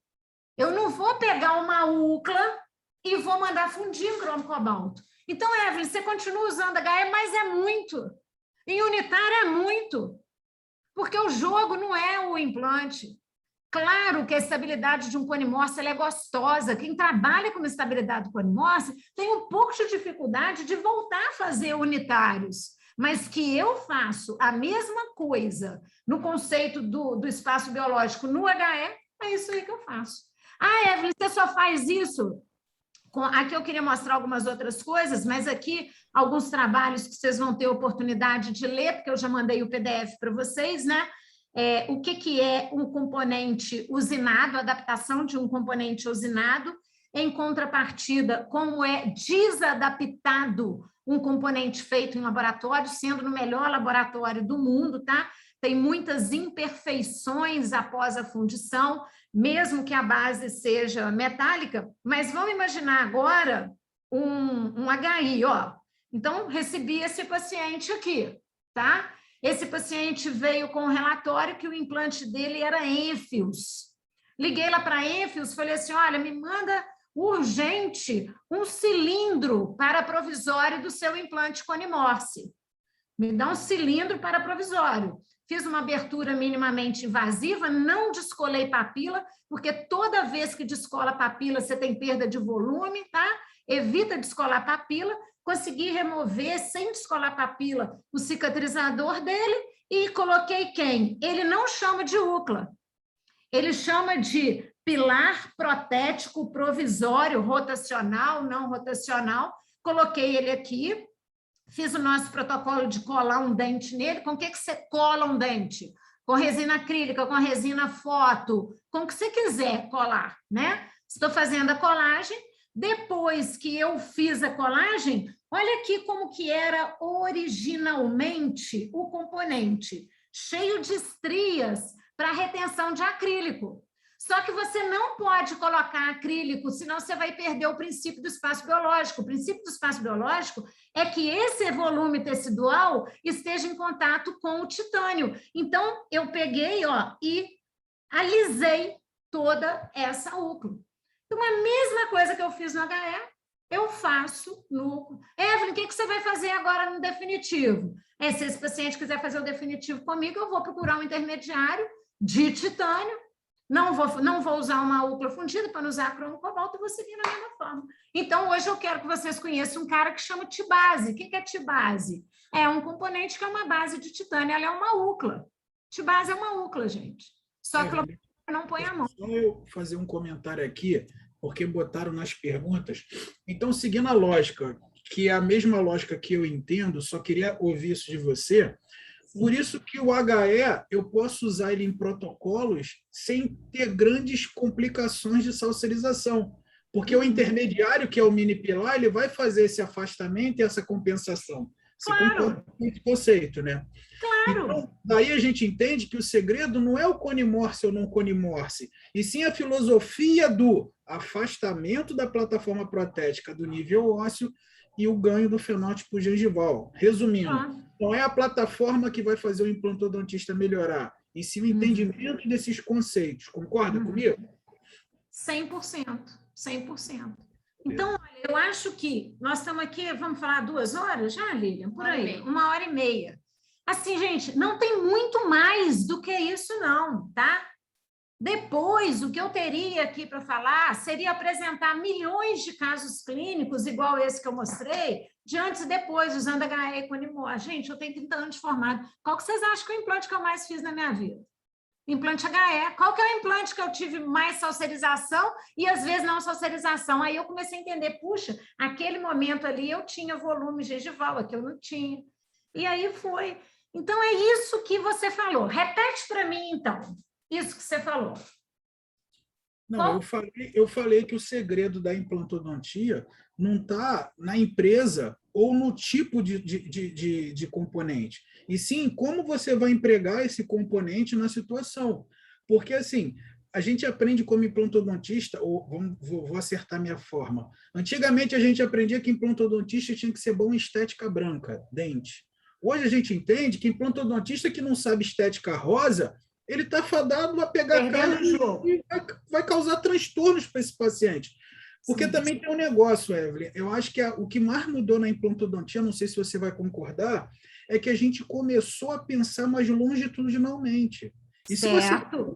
Eu não vou pegar uma úcla e vou mandar fundir em cromo cobalto. Então, Evelyn, você continua usando HE, mas é muito. Em unitário é muito. Porque o jogo não é o implante. Claro que a estabilidade de um conimorce é gostosa. Quem trabalha com estabilidade do conimorce tem um pouco de dificuldade de voltar a fazer unitários. Mas que eu faço a mesma coisa no conceito do espaço biológico no HE, é isso aí que eu faço. Ah, Evelyn, você só faz isso? Aqui eu queria mostrar algumas outras coisas, mas aqui alguns trabalhos que vocês vão ter oportunidade de ler, porque eu já mandei o PDF para vocês, né? O que é um componente usinado, a adaptação de um componente usinado, em contrapartida, como é desadaptado um componente feito em laboratório, sendo no melhor laboratório do mundo, tá? Tem muitas imperfeições após a fundição, mesmo que a base seja metálica, mas vamos imaginar agora um HI, ó. Então, recebi esse paciente aqui, tá? Esse paciente veio com um relatório que o implante dele era ênfios. Liguei lá para ênfios, falei assim, olha, me manda urgente um cilindro para provisório do seu implante conimorce. Me dá um cilindro para provisório. Fiz uma abertura minimamente invasiva, não descolei papila, porque toda vez que descola papila, você tem perda de volume, tá? Evita descolar papila. Consegui remover, sem descolar papila, o cicatrizador dele e coloquei quem? Ele não chama de úcula, ele chama de pilar protético provisório, rotacional, não rotacional. Coloquei ele aqui, fiz o nosso protocolo de colar um dente nele. Com o que você cola um dente? Com resina acrílica, com resina foto, com o que você quiser colar, né? Estou fazendo a colagem. Depois que eu fiz a colagem, olha aqui como que era originalmente o componente, cheio de estrias para retenção de acrílico. Só que você não pode colocar acrílico, senão você vai perder o princípio do espaço biológico. O princípio do espaço biológico é que esse volume tecidual esteja em contato com o titânio. Então, eu peguei, ó, e alisei toda essa úcula. Então, a mesma coisa que eu fiz no HE, eu faço no... Evelyn, o que você vai fazer agora no definitivo? Se esse paciente quiser fazer o definitivo comigo, eu vou procurar um intermediário de titânio, não vou usar uma úcula fundida para não usar cromo cobalto, e vou seguir da mesma forma. Então, hoje eu quero que vocês conheçam um cara que chama T-base. O que é T-base? É um componente que é uma base de titânio, ela é uma úcula. T-base é uma úcula, gente. Só que não põe a mão. Só eu fazer um comentário aqui, porque botaram nas perguntas. Então, seguindo a lógica, que é a mesma lógica que eu entendo, só queria ouvir isso de você. Por isso que o HE, eu posso usar ele em protocolos sem ter grandes complicações de salsarização, porque o intermediário, que é o mini pilar, ele vai fazer esse afastamento e essa compensação. Você concorda com esse conceito, né? Claro. Então, daí a gente entende que o segredo não é o conimorse ou não conimorse, e sim a filosofia do afastamento da plataforma protética do nível ósseo e o ganho do fenótipo gengival. Resumindo, não é a plataforma que vai fazer o implantodontista melhorar, e sim o entendimento desses conceitos. Concorda comigo? 100%. 100%. Então, olha, eu acho que nós estamos aqui, vamos falar 2 horas já, Lilian? Por aí, 1h30. Assim, gente, não tem muito mais do que isso, não, tá? Depois, o que eu teria aqui para falar seria apresentar milhões de casos clínicos, igual esse que eu mostrei, de antes e depois, usando HE com Animor. Gente, eu tenho 30 anos de formado. Qual que vocês acham que é o implante que eu mais fiz na minha vida? Implante HE. Qual que é o implante que eu tive mais saucerização e, às vezes, não saucerização? Aí eu comecei a entender, puxa, aquele momento ali eu tinha volume gengival, aqui eu não tinha. E aí foi. Então, é isso que você falou. Repete para mim, então. Isso que você falou. Não, eu falei que o segredo da implantodontia não está na empresa ou no tipo de componente, e sim como você vai empregar esse componente na situação. Porque, assim, a gente aprende como implantodontista, ou vou acertar minha forma. Antigamente, a gente aprendia que implantodontista tinha que ser bom em estética branca, dente. Hoje a gente entende que implantodontista que não sabe estética rosa, ele está fadado a pegar carne e vai causar transtornos para esse paciente. Porque também tem um negócio, Evelyn, eu acho que o que mais mudou na implantodontia, não sei se você vai concordar, é que a gente começou a pensar mais longitudinalmente. E se você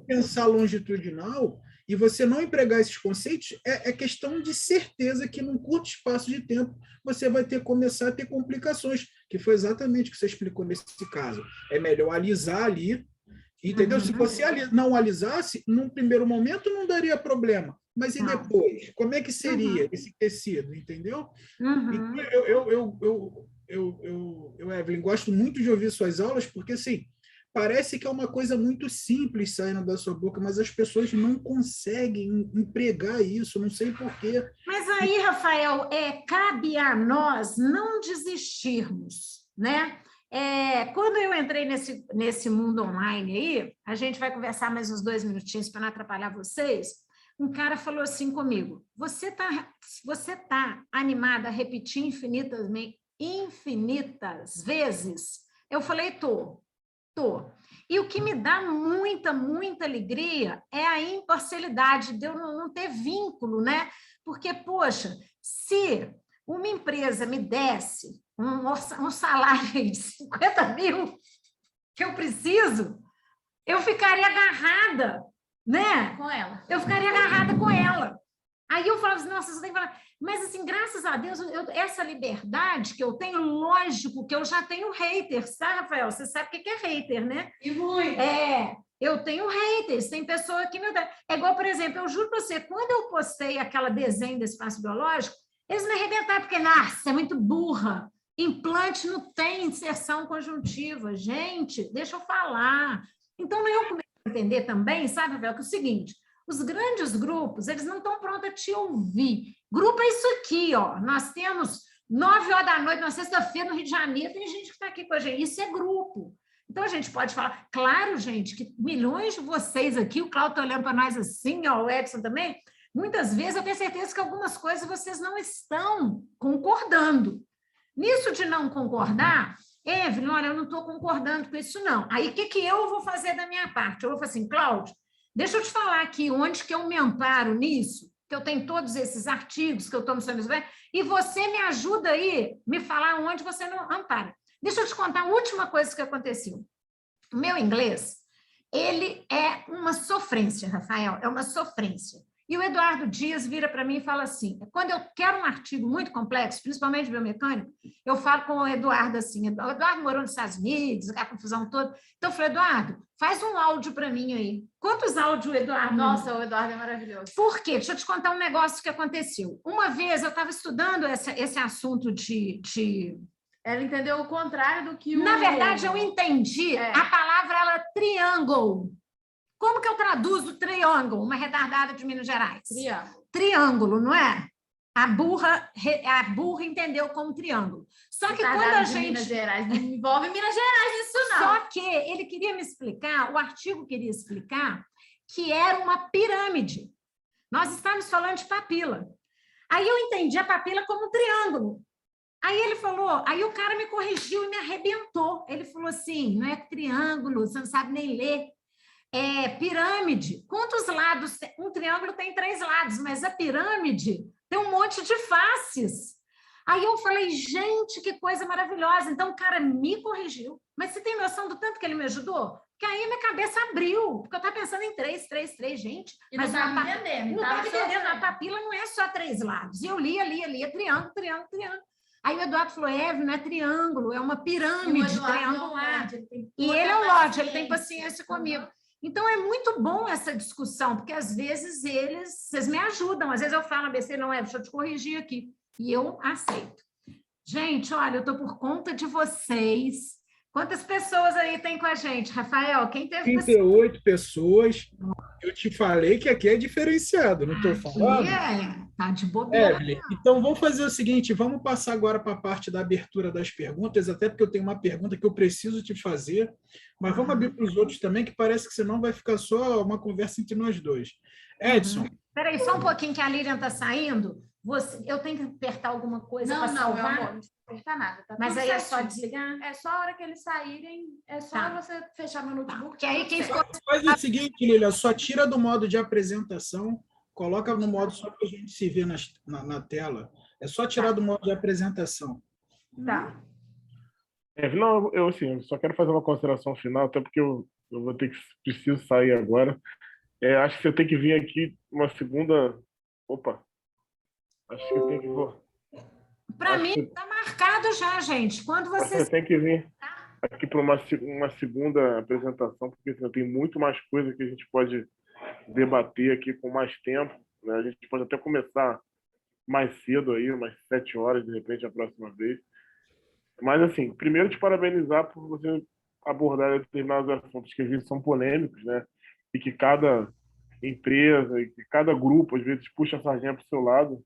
pensar longitudinal e você não empregar esses conceitos, é questão de certeza que num curto espaço de tempo você vai começar a ter complicações, que foi exatamente o que você explicou nesse caso. É melhor alisar ali, entendeu? Se você não alisasse, num primeiro momento não daria problema, mas e depois? Como é que seria esse tecido, entendeu? Então, eu, Evelyn, gosto muito de ouvir suas aulas, porque, assim, parece que é uma coisa muito simples saindo da sua boca, mas as pessoas não conseguem empregar isso, não sei por quê. Mas aí, Rafael, cabe a nós não desistirmos, né? Quando eu entrei nesse mundo online aí, a gente vai conversar mais uns 2 minutinhos para não atrapalhar vocês. Um cara falou assim comigo: você tá animada a repetir infinitas vezes? Eu falei, tô. E o que me dá muita, muita alegria é a imparcialidade de eu não ter vínculo, né? Porque, poxa, se uma empresa me desse um salário de 50 mil que eu preciso, eu ficaria agarrada, né? Com ela. Eu ficaria agarrada com ela. Aí eu falava assim, nossa, você tem que falar... Mas, assim, graças a Deus, essa liberdade que eu tenho, lógico que eu já tenho haters, tá, Rafael? Você sabe o que é hater, né? E muito. Eu tenho haters, tem pessoa que me dá... É igual, por exemplo, eu juro para você, quando eu postei aquela desenho do espaço biológico, eles me arrebentaram, porque, nossa, é muito burra. Implante não tem inserção conjuntiva. Gente, deixa eu falar. Então, eu comecei a entender também, sabe, Rafael, que é o seguinte... Os grandes grupos, eles não estão prontos a te ouvir. Grupo é isso aqui, ó. Nós temos 9 horas da noite, na sexta-feira, no Rio de Janeiro, tem gente que está aqui com a gente. Isso é grupo. Então, a gente pode falar... Claro, gente, que milhões de vocês aqui, o Cláudio está olhando para nós assim, ó, o Edson também, muitas vezes eu tenho certeza que algumas coisas vocês não estão concordando. Nisso de não concordar, Evelyn, olha, eu não estou concordando com isso, não. Aí, o que eu vou fazer da minha parte? Eu vou falar assim, Cláudio, deixa eu te falar aqui onde que eu me amparo nisso, que eu tenho todos esses artigos que eu estou no seu e você me ajuda aí, me falar onde você não ampara. Deixa eu te contar a última coisa que aconteceu. O meu inglês, ele é uma sofrência, Rafael, é uma sofrência. E o Eduardo Dias vira para mim e fala assim, quando eu quero um artigo muito complexo, principalmente biomecânico, eu falo com o Eduardo assim, o Eduardo morou nos Estados Unidos, a confusão toda. Então, eu falei, Eduardo, faz um áudio para mim aí. Quantos áudios, Eduardo? Nossa, o Eduardo é maravilhoso. Por quê? Deixa eu te contar um negócio que aconteceu. Uma vez eu estava estudando esse assunto de... Ela entendeu o contrário do que o... Na verdade, eu entendi a palavra, ela triângulo. Como que eu traduzo triângulo? Uma retardada de Minas Gerais. Triângulo. Triângulo, não é? A burra entendeu como triângulo. Só que quando a gente... Minas Gerais, não envolve Minas Gerais isso não. Só que ele queria me explicar, o artigo queria explicar que era uma pirâmide. Nós estamos falando de papila. Aí eu entendi a papila como um triângulo. Aí ele falou, aí o cara me corrigiu e me arrebentou. Ele falou assim, não é triângulo, você não sabe nem ler. É pirâmide. Quantos lados? Um triângulo tem 3 lados, mas a pirâmide tem um monte de faces. Aí eu falei, gente, que coisa maravilhosa. Então o cara me corrigiu. Mas você tem noção do tanto que ele me ajudou? Que aí minha cabeça abriu, porque eu estava pensando em 3, gente. E mas não estava entendendo. Não estava entendendo. A papila não é só 3 lados. E eu lia, triângulo, triângulo, triângulo. Aí o Eduardo falou, não é triângulo, é uma pirâmide triangular. E ele é o Lorde, ele tem paciência comigo. Então, é muito bom essa discussão, porque às vezes vocês me ajudam. Às vezes eu falo, ABC, não é, deixa eu te corrigir aqui. E eu aceito. Gente, olha, eu estou por conta de vocês. Quantas pessoas aí tem com a gente, Rafael? Quem teve 38 pessoas. Eu te falei que aqui é diferenciado, não estou falando? Tá de bobeira. Evelyn, então vamos fazer o seguinte, vamos passar agora para a parte da abertura das perguntas, até porque eu tenho uma pergunta que eu preciso te fazer, mas vamos abrir para os outros também, que parece que senão vai ficar só uma conversa entre nós dois. Edson. Espera aí, só um pouquinho que a Lilian está saindo. Eu tenho que apertar alguma coisa para salvar? Não, amor, não apertar nada. Tá, mas aí certinho. É só desligar? É só a hora que eles saírem, é só você fechar meu notebook. Que aí quem ficou... Faz o seguinte, Lilian, só tira do modo de apresentação, coloca no modo só para a gente se ver na tela. É só tirar do modo de apresentação. Tá. Não, eu assim, só quero fazer uma consideração final, até porque eu vou ter que preciso sair agora. Acho que você tem que vir aqui uma segunda... Opa! Acho que eu tenho que... Para mim, está marcado já, gente. Quando você tem que vir aqui para uma segunda apresentação, porque assim, tem muito mais coisa que a gente pode debater aqui com mais tempo, né? A gente pode até começar mais cedo aí, umas 7 horas, de repente, a próxima vez. Mas, assim, primeiro te parabenizar por você abordar determinados assuntos que às vezes são polêmicos, né? E que cada empresa e que cada grupo, às vezes, puxa a sardinha para o seu lado.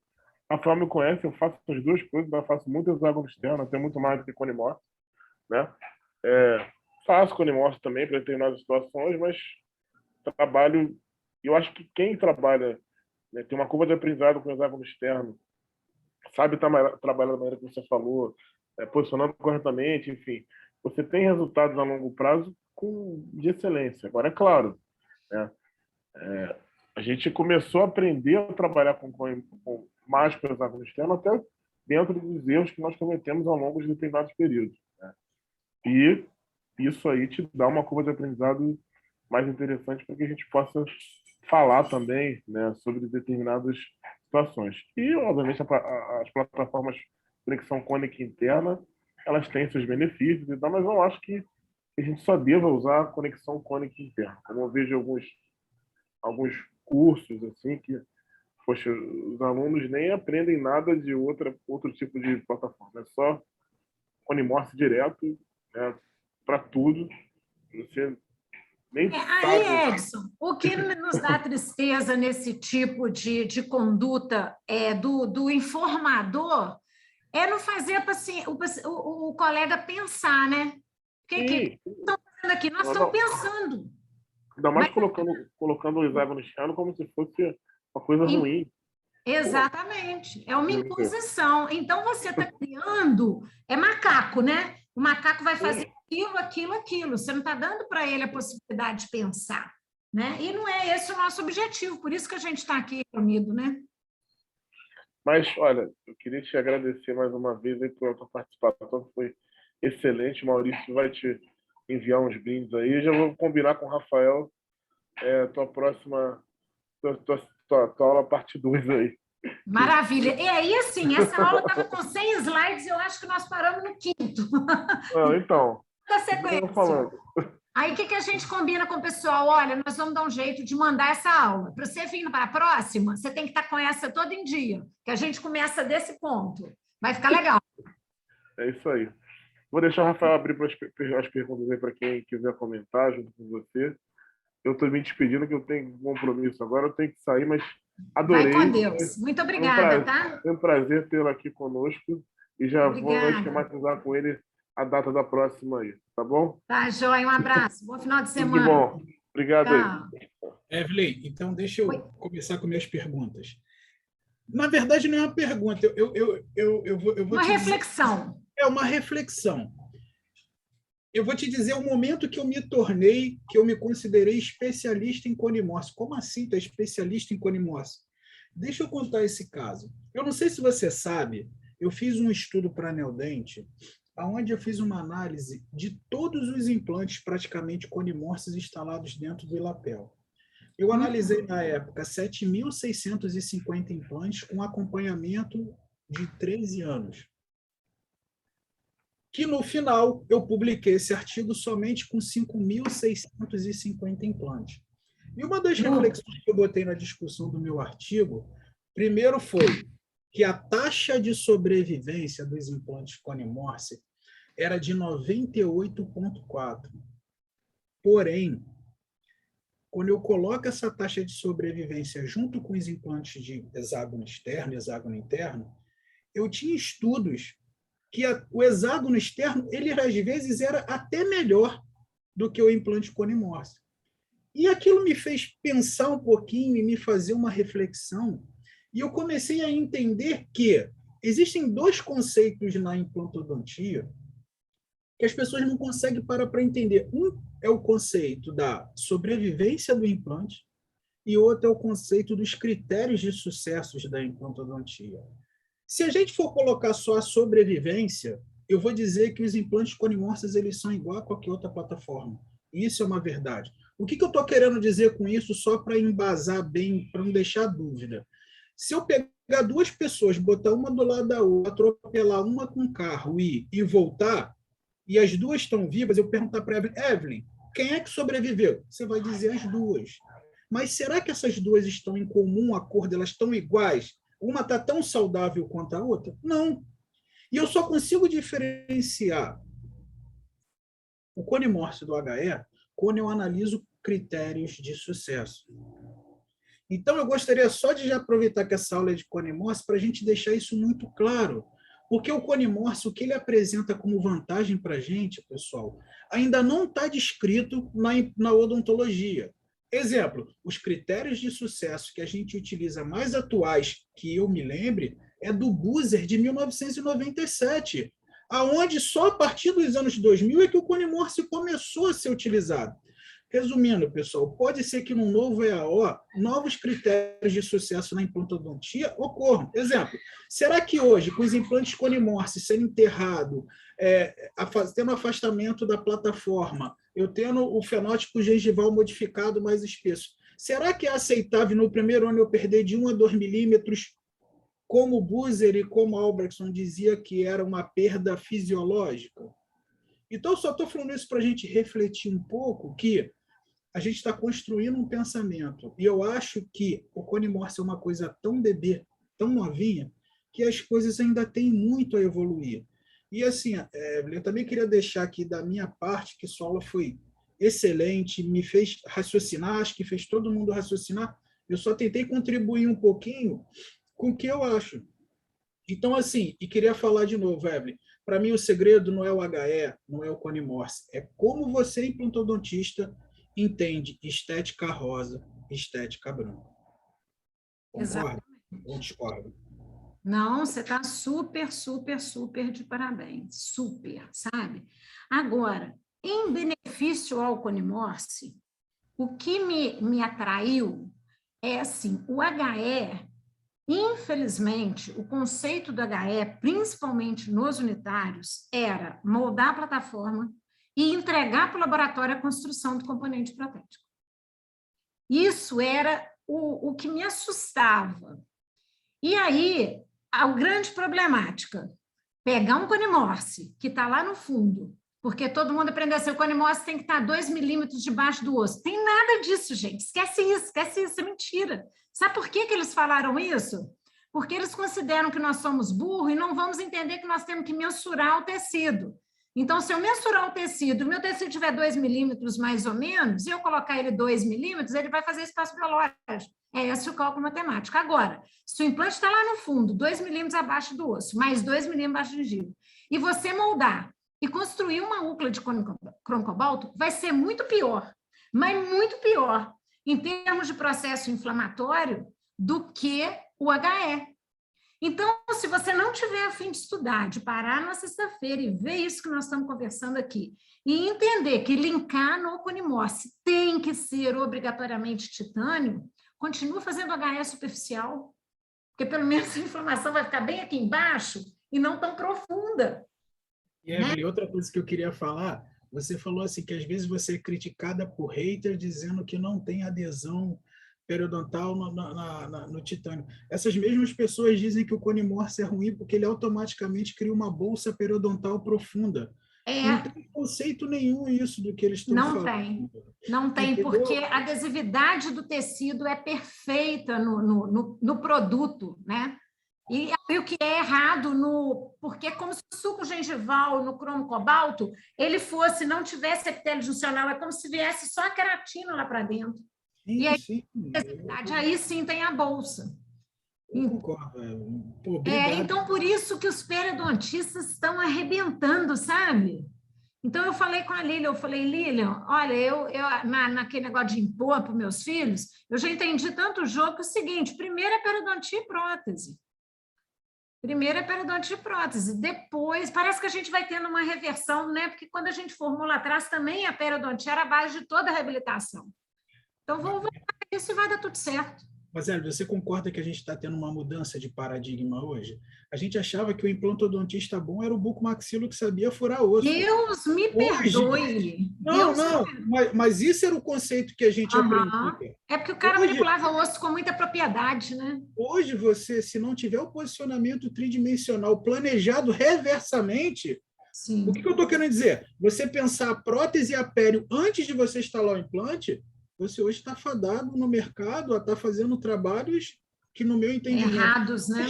A Rafael me conhece, eu faço as duas coisas, eu faço muito hexágono externo, até muito mais do que conimorte, né? Faço conimorte também para determinadas situações, mas trabalho... Eu acho que quem trabalha, né, tem uma curva de aprendizado com hexágono externo, sabe trabalhar da maneira que você falou, posicionando corretamente, enfim, você tem resultados a longo prazo de excelência. Agora, é claro, né, a gente começou a aprender a trabalhar mais com hexágono externo até dentro dos erros que nós cometemos ao longo de determinados períodos, né? E isso aí te dá uma curva de aprendizado mais interessante para que a gente possa falar também, né, sobre determinadas situações. E, obviamente, as plataformas de conexão cônica interna, elas têm seus benefícios, e tal, mas eu acho que a gente só deva usar a conexão cônica interna. Como eu vejo alguns cursos assim que, poxa, os alunos nem aprendem nada de outro tipo de plataforma. É só conimorce direto, né, para tudo. Você nem sabe. Aí, Edson, o que nos dá tristeza nesse tipo de conduta do informador é não fazer o colega pensar, né? O que estão fazendo aqui? Nós estamos pensando. Ainda mais colocando o hexágono externo como se fosse uma coisa ruim. Exatamente. É uma imposição. Então, você está criando... É macaco, né? O macaco vai fazer aquilo. Você não está dando para ele a possibilidade de pensar, né? E não é esse o nosso objetivo. Por isso que a gente está aqui reunido, né? Mas, olha, eu queria te agradecer mais uma vez aí pela tua participação, que foi excelente. O Maurício vai te enviar uns brindes aí. Já vou combinar com o Rafael tua próxima... Tua aula parte 2 aí. Maravilha. E aí, assim, essa aula estava com 100 slides e eu acho que nós paramos no 5º. Então, da sequência. Aí, o que a gente combina com o pessoal? Olha, nós vamos dar um jeito de mandar essa aula. Para você vir para a próxima, você tem que estar com essa todo em dia, que a gente começa desse ponto. Vai ficar legal. É isso aí. Vou deixar o Rafael abrir as perguntas aí para quem quiser comentar junto com você. Eu estou me despedindo, que eu tenho um compromisso agora, eu tenho que sair, mas adorei. Vai com Deus. Muito obrigada, tá? Foi um prazer tê-lo aqui conosco e já Obrigada. vou esquematizar com ele a data da próxima aí, tá bom? Tá, joia. Um abraço. Bom final de Tudo semana. bom. Obrigado aí. Tchau. Evelyn, então deixa eu Oi. começar com minhas perguntas. Na verdade, não é uma pergunta, eu vou Uma te dizer, reflexão. é uma reflexão. Eu vou te dizer o momento que eu me tornei, que eu me considerei especialista em conimorse. Como assim tu é especialista em conimorse? Deixa eu contar esse caso. Eu não sei se você sabe, eu fiz um estudo para a Neodente, onde eu fiz uma análise de todos os implantes praticamente conimorses instalados dentro do Ilapel. Eu analisei, na época, 7.650 implantes com acompanhamento de 13 anos. Que, no final, eu publiquei esse artigo somente com 5.650 implantes. E uma das reflexões que eu botei na discussão do meu artigo, primeiro foi que a taxa de sobrevivência dos implantes conimorse era de 98,4%. Porém, quando eu coloco essa taxa de sobrevivência junto com os implantes de hexágono externo e hexágono interno, eu tinha estudos que o hexágono externo, ele às vezes era até melhor do que o implante conimorse. E aquilo me fez pensar um pouquinho e me fazer uma reflexão, e eu comecei a entender que existem dois conceitos na implantodontia que as pessoas não conseguem parar para entender. Um é o conceito da sobrevivência do implante e outro é o conceito dos critérios de sucesso da implantodontia. Se a gente for colocar só a sobrevivência, eu vou dizer que os implantes conimorses eles são igual a qualquer outra plataforma. Isso é uma verdade. O que eu estou querendo dizer com isso, só para embasar bem, para não deixar dúvida? Se eu pegar duas pessoas, botar uma do lado da outra, atropelar uma com um carro e voltar, e as duas estão vivas, eu perguntar para a Evelyn, quem é que sobreviveu? Você vai dizer as duas. Mas será que essas duas estão em comum acordo? Elas estão iguais? Uma está tão saudável quanto a outra? Não. E eu só consigo diferenciar o conimorse do HE quando eu analiso critérios de sucesso. Então, eu gostaria só de já aproveitar que essa aula é de conimorse para a gente deixar isso muito claro. Porque o conimorse, o que ele apresenta como vantagem para a gente, pessoal, ainda não está descrito na odontologia. Exemplo, os critérios de sucesso que a gente utiliza mais atuais, que eu me lembre, é do Buser, de 1997, aonde só a partir dos anos 2000 é que o conimorse começou a ser utilizado. Resumindo, pessoal, pode ser que no novo EAO, novos critérios de sucesso na implantodontia ocorram. Exemplo, será que hoje, com os implantes conimorse sendo enterrado, tendo afastamento da plataforma, eu tendo o fenótipo gengival modificado mais espesso, será que é aceitável no primeiro ano eu perder de 1 a 2 milímetros, como o Buser e como Albrechtsen dizia que era uma perda fisiológica? Então, eu só estou falando isso para a gente refletir um pouco que a gente está construindo um pensamento. E eu acho que o conimorse é uma coisa tão bebê, tão novinha, que as coisas ainda têm muito a evoluir. E assim, eu também queria deixar aqui da minha parte que sua aula foi excelente, me fez raciocinar, acho que fez todo mundo raciocinar. Eu só tentei contribuir um pouquinho com o que eu acho. Então, assim, e queria falar de novo, Evelyn, para mim o segredo não é o HE, não é o conimorse, é como você, implantodontista, entende estética rosa, estética branca. Concorda ou discorda? Não, você está super, super, super de parabéns. Super, sabe? Agora, em benefício ao conimorse, o que me atraiu é assim, o HE, infelizmente, o conceito do HE, principalmente nos unitários, era moldar a plataforma e entregar para o laboratório a construção do componente protético. Isso era o que me assustava. E aí, a grande problemática, pegar um conimorse, que está lá no fundo, porque todo mundo aprendeu assim, o conimorse tem que estar 2 milímetros debaixo do osso. Tem nada disso, gente. Esquece isso, é mentira. Sabe por que eles falaram isso? Porque eles consideram que nós somos burros e não vamos entender que nós temos que mensurar o tecido. Então, se eu mensurar o tecido, o meu tecido tiver 2 milímetros mais ou menos, e eu colocar ele 2 milímetros, ele vai fazer espaço biológico. É esse o cálculo matemático. Agora, se o implante está lá no fundo, 2 milímetros abaixo do osso, mais 2 milímetros abaixo do gengiva, e você moldar e construir uma úcula de cronocobalto, vai ser muito pior, mas muito pior, em termos de processo inflamatório, do que o HE. Então, se você não tiver a fim de estudar, de parar na sexta-feira e ver isso que nós estamos conversando aqui, e entender que linkar no conimorse tem que ser obrigatoriamente titânio, continua fazendo HE superficial, porque pelo menos a inflamação vai ficar bem aqui embaixo e não tão profunda. E, Evelyn, outra coisa que eu queria falar, você falou assim que às vezes você é criticada por haters dizendo que não tem adesão periodontal no titânio. Essas mesmas pessoas dizem que o conimorse é ruim porque ele automaticamente cria uma bolsa periodontal profunda. Não tem conceito nenhum isso do que eles estão falando. Não tem, porque a adesividade do tecido é perfeita no produto, né? E o que é errado porque é como se o suco gengival no cronocobalto, ele fosse, não tivesse epitélio juncional, é como se viesse só a queratina lá para dentro. Sim, e aí, sim. Aí sim tem a bolsa. Eu concordo. Pô, obrigado. Então, por isso que os periodontistas estão arrebentando, sabe? Então, eu falei com a Lília, eu falei, Lília, olha, eu naquele negócio de impor para os meus filhos, eu já entendi tanto o jogo que é o seguinte, primeiro é periodontia e prótese. Primeiro é periodontia e prótese, depois, parece que a gente vai tendo uma reversão, né? Porque quando a gente formou lá atrás, também a periodontia era a base de toda a reabilitação. Então, vamos voltar a isso e vai dar tudo certo. Mas, Hélio, você concorda que a gente está tendo uma mudança de paradigma hoje? A gente achava que o implantodontista bom era o bucomaxilo que sabia furar osso. Deus me perdoe. Não, mas isso era o conceito que a gente aprendia. É porque o cara manipulava o osso com muita propriedade, né? Hoje, você, se não tiver o posicionamento tridimensional planejado reversamente, sim. O que eu estou querendo dizer? Você pensar a prótese e a pério antes de você instalar o implante, você hoje está fadado no mercado a estar fazendo trabalhos que, no meu entendimento... Errados, né?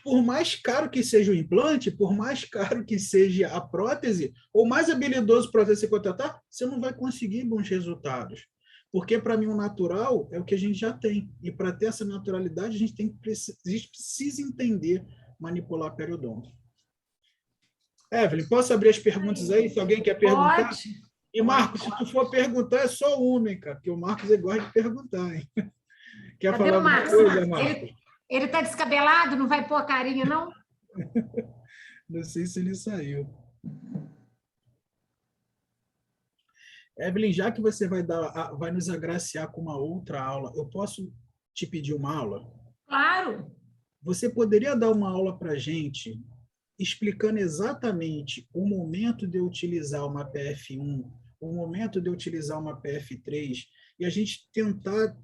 Por mais caro que seja o implante, por mais caro que seja a prótese, ou mais habilidoso para você contratar, você não vai conseguir bons resultados. Porque, para mim, o natural é o que a gente já tem. E, para ter essa naturalidade, a gente precisa entender manipular periodonto. Evelyn, posso abrir as perguntas aí? Se alguém quer perguntar? Pode. E, Marcos, se tu for perguntar, é só uma, hein, cara? Porque o Marcos gosta de perguntar, hein? Quer falar alguma coisa, Marcos? Ele está descabelado? Não vai pôr a carinha, não? Não sei se ele saiu. Evelyn, já que você vai nos agraciar com uma outra aula, eu posso te pedir uma aula? Claro! Você poderia dar uma aula para a gente explicando exatamente o momento de eu utilizar uma PF1, o momento de eu utilizar uma PF3, e a gente tentar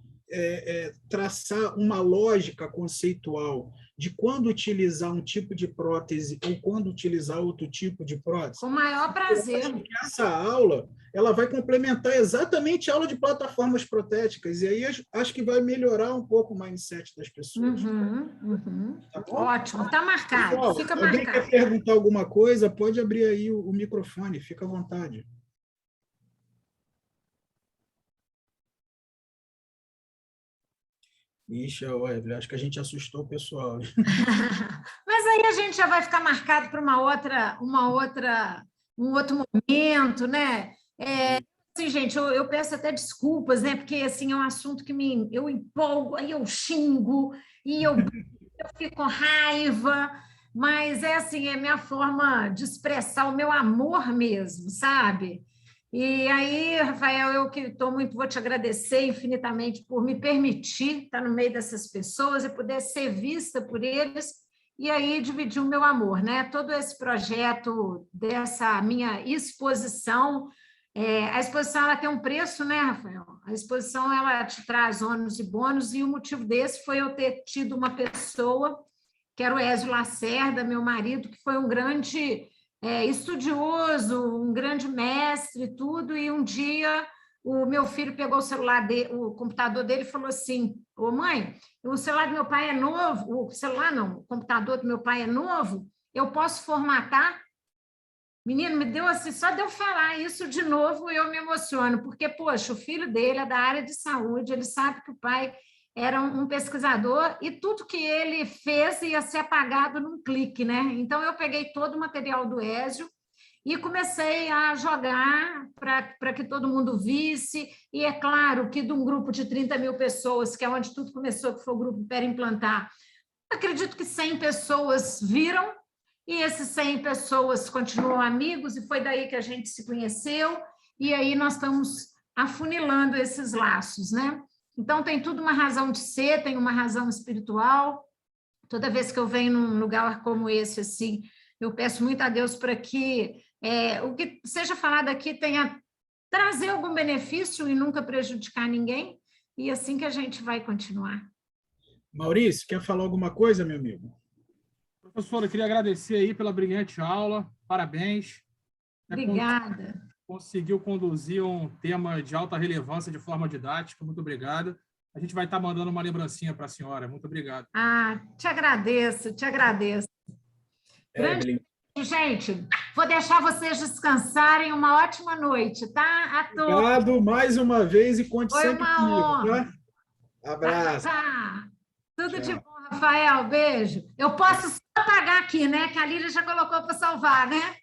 traçar uma lógica conceitual de quando utilizar um tipo de prótese ou quando utilizar outro tipo de prótese? Com o maior prazer. Eu acho que essa aula ela vai complementar exatamente a aula de plataformas protéticas, e aí acho que vai melhorar um pouco o mindset das pessoas. Tá bom? Ótimo, está marcado. Pessoal, fica alguém marcado. Quer perguntar alguma coisa, pode abrir aí o microfone, fica à vontade. Ixi, acho que a gente assustou o pessoal. Mas aí a gente já vai ficar marcado para um outro momento, né? Assim, gente, eu peço até desculpas, né? Porque assim, é um assunto que eu empolgo, aí eu xingo, e eu fico com raiva, mas assim, é minha forma de expressar o meu amor mesmo, sabe? E aí, Rafael, eu que vou te agradecer infinitamente por me permitir estar no meio dessas pessoas e poder ser vista por eles e aí dividir o meu amor, né? Todo esse projeto dessa minha exposição, a exposição ela tem um preço, né, Rafael? A exposição ela te traz ônus e bônus e o motivo desse foi eu ter tido uma pessoa, que era o Ézio Lacerda, meu marido, que foi um grande... estudioso, um grande mestre e tudo, e um dia o meu filho pegou o celular dele, o computador dele e falou assim, ô mãe, o celular do meu pai é novo, o computador do meu pai é novo, eu posso formatar? Menino, me deu assim, só de eu falar isso de novo, eu me emociono, porque, poxa, o filho dele é da área de saúde, ele sabe que o pai era um pesquisador e tudo que ele fez ia ser apagado num clique, né? Então, eu peguei todo o material do Ézio e comecei a jogar para que todo mundo visse, e é claro que de um grupo de 30 mil pessoas, que é onde tudo começou, que foi o grupo Implantar, acredito que 100 pessoas viram, e esses 100 pessoas continuam amigos, e foi daí que a gente se conheceu, e aí nós estamos afunilando esses laços, né? Então, tem tudo uma razão de ser, tem uma razão espiritual. Toda vez que eu venho num lugar como esse, assim, eu peço muito a Deus para que o que seja falado aqui tenha trazer algum benefício e nunca prejudicar ninguém, e assim que a gente vai continuar. Maurício, quer falar alguma coisa, meu amigo? Professora, eu queria agradecer aí pela brilhante aula, parabéns. Obrigada. Conseguiu conduzir um tema de alta relevância de forma didática, muito obrigado. A gente vai estar mandando uma lembrancinha para a senhora, muito obrigado. Te agradeço, te agradeço. Grande gente, vou deixar vocês descansarem, uma ótima noite, tá? A todos. Obrigado mais uma vez e conte Foi sempre uma comigo, honra. tá? Abraço. Tudo Tchau. de bom, Rafael, beijo. Eu posso só apagar aqui, né? Que a Lília já colocou para salvar, né?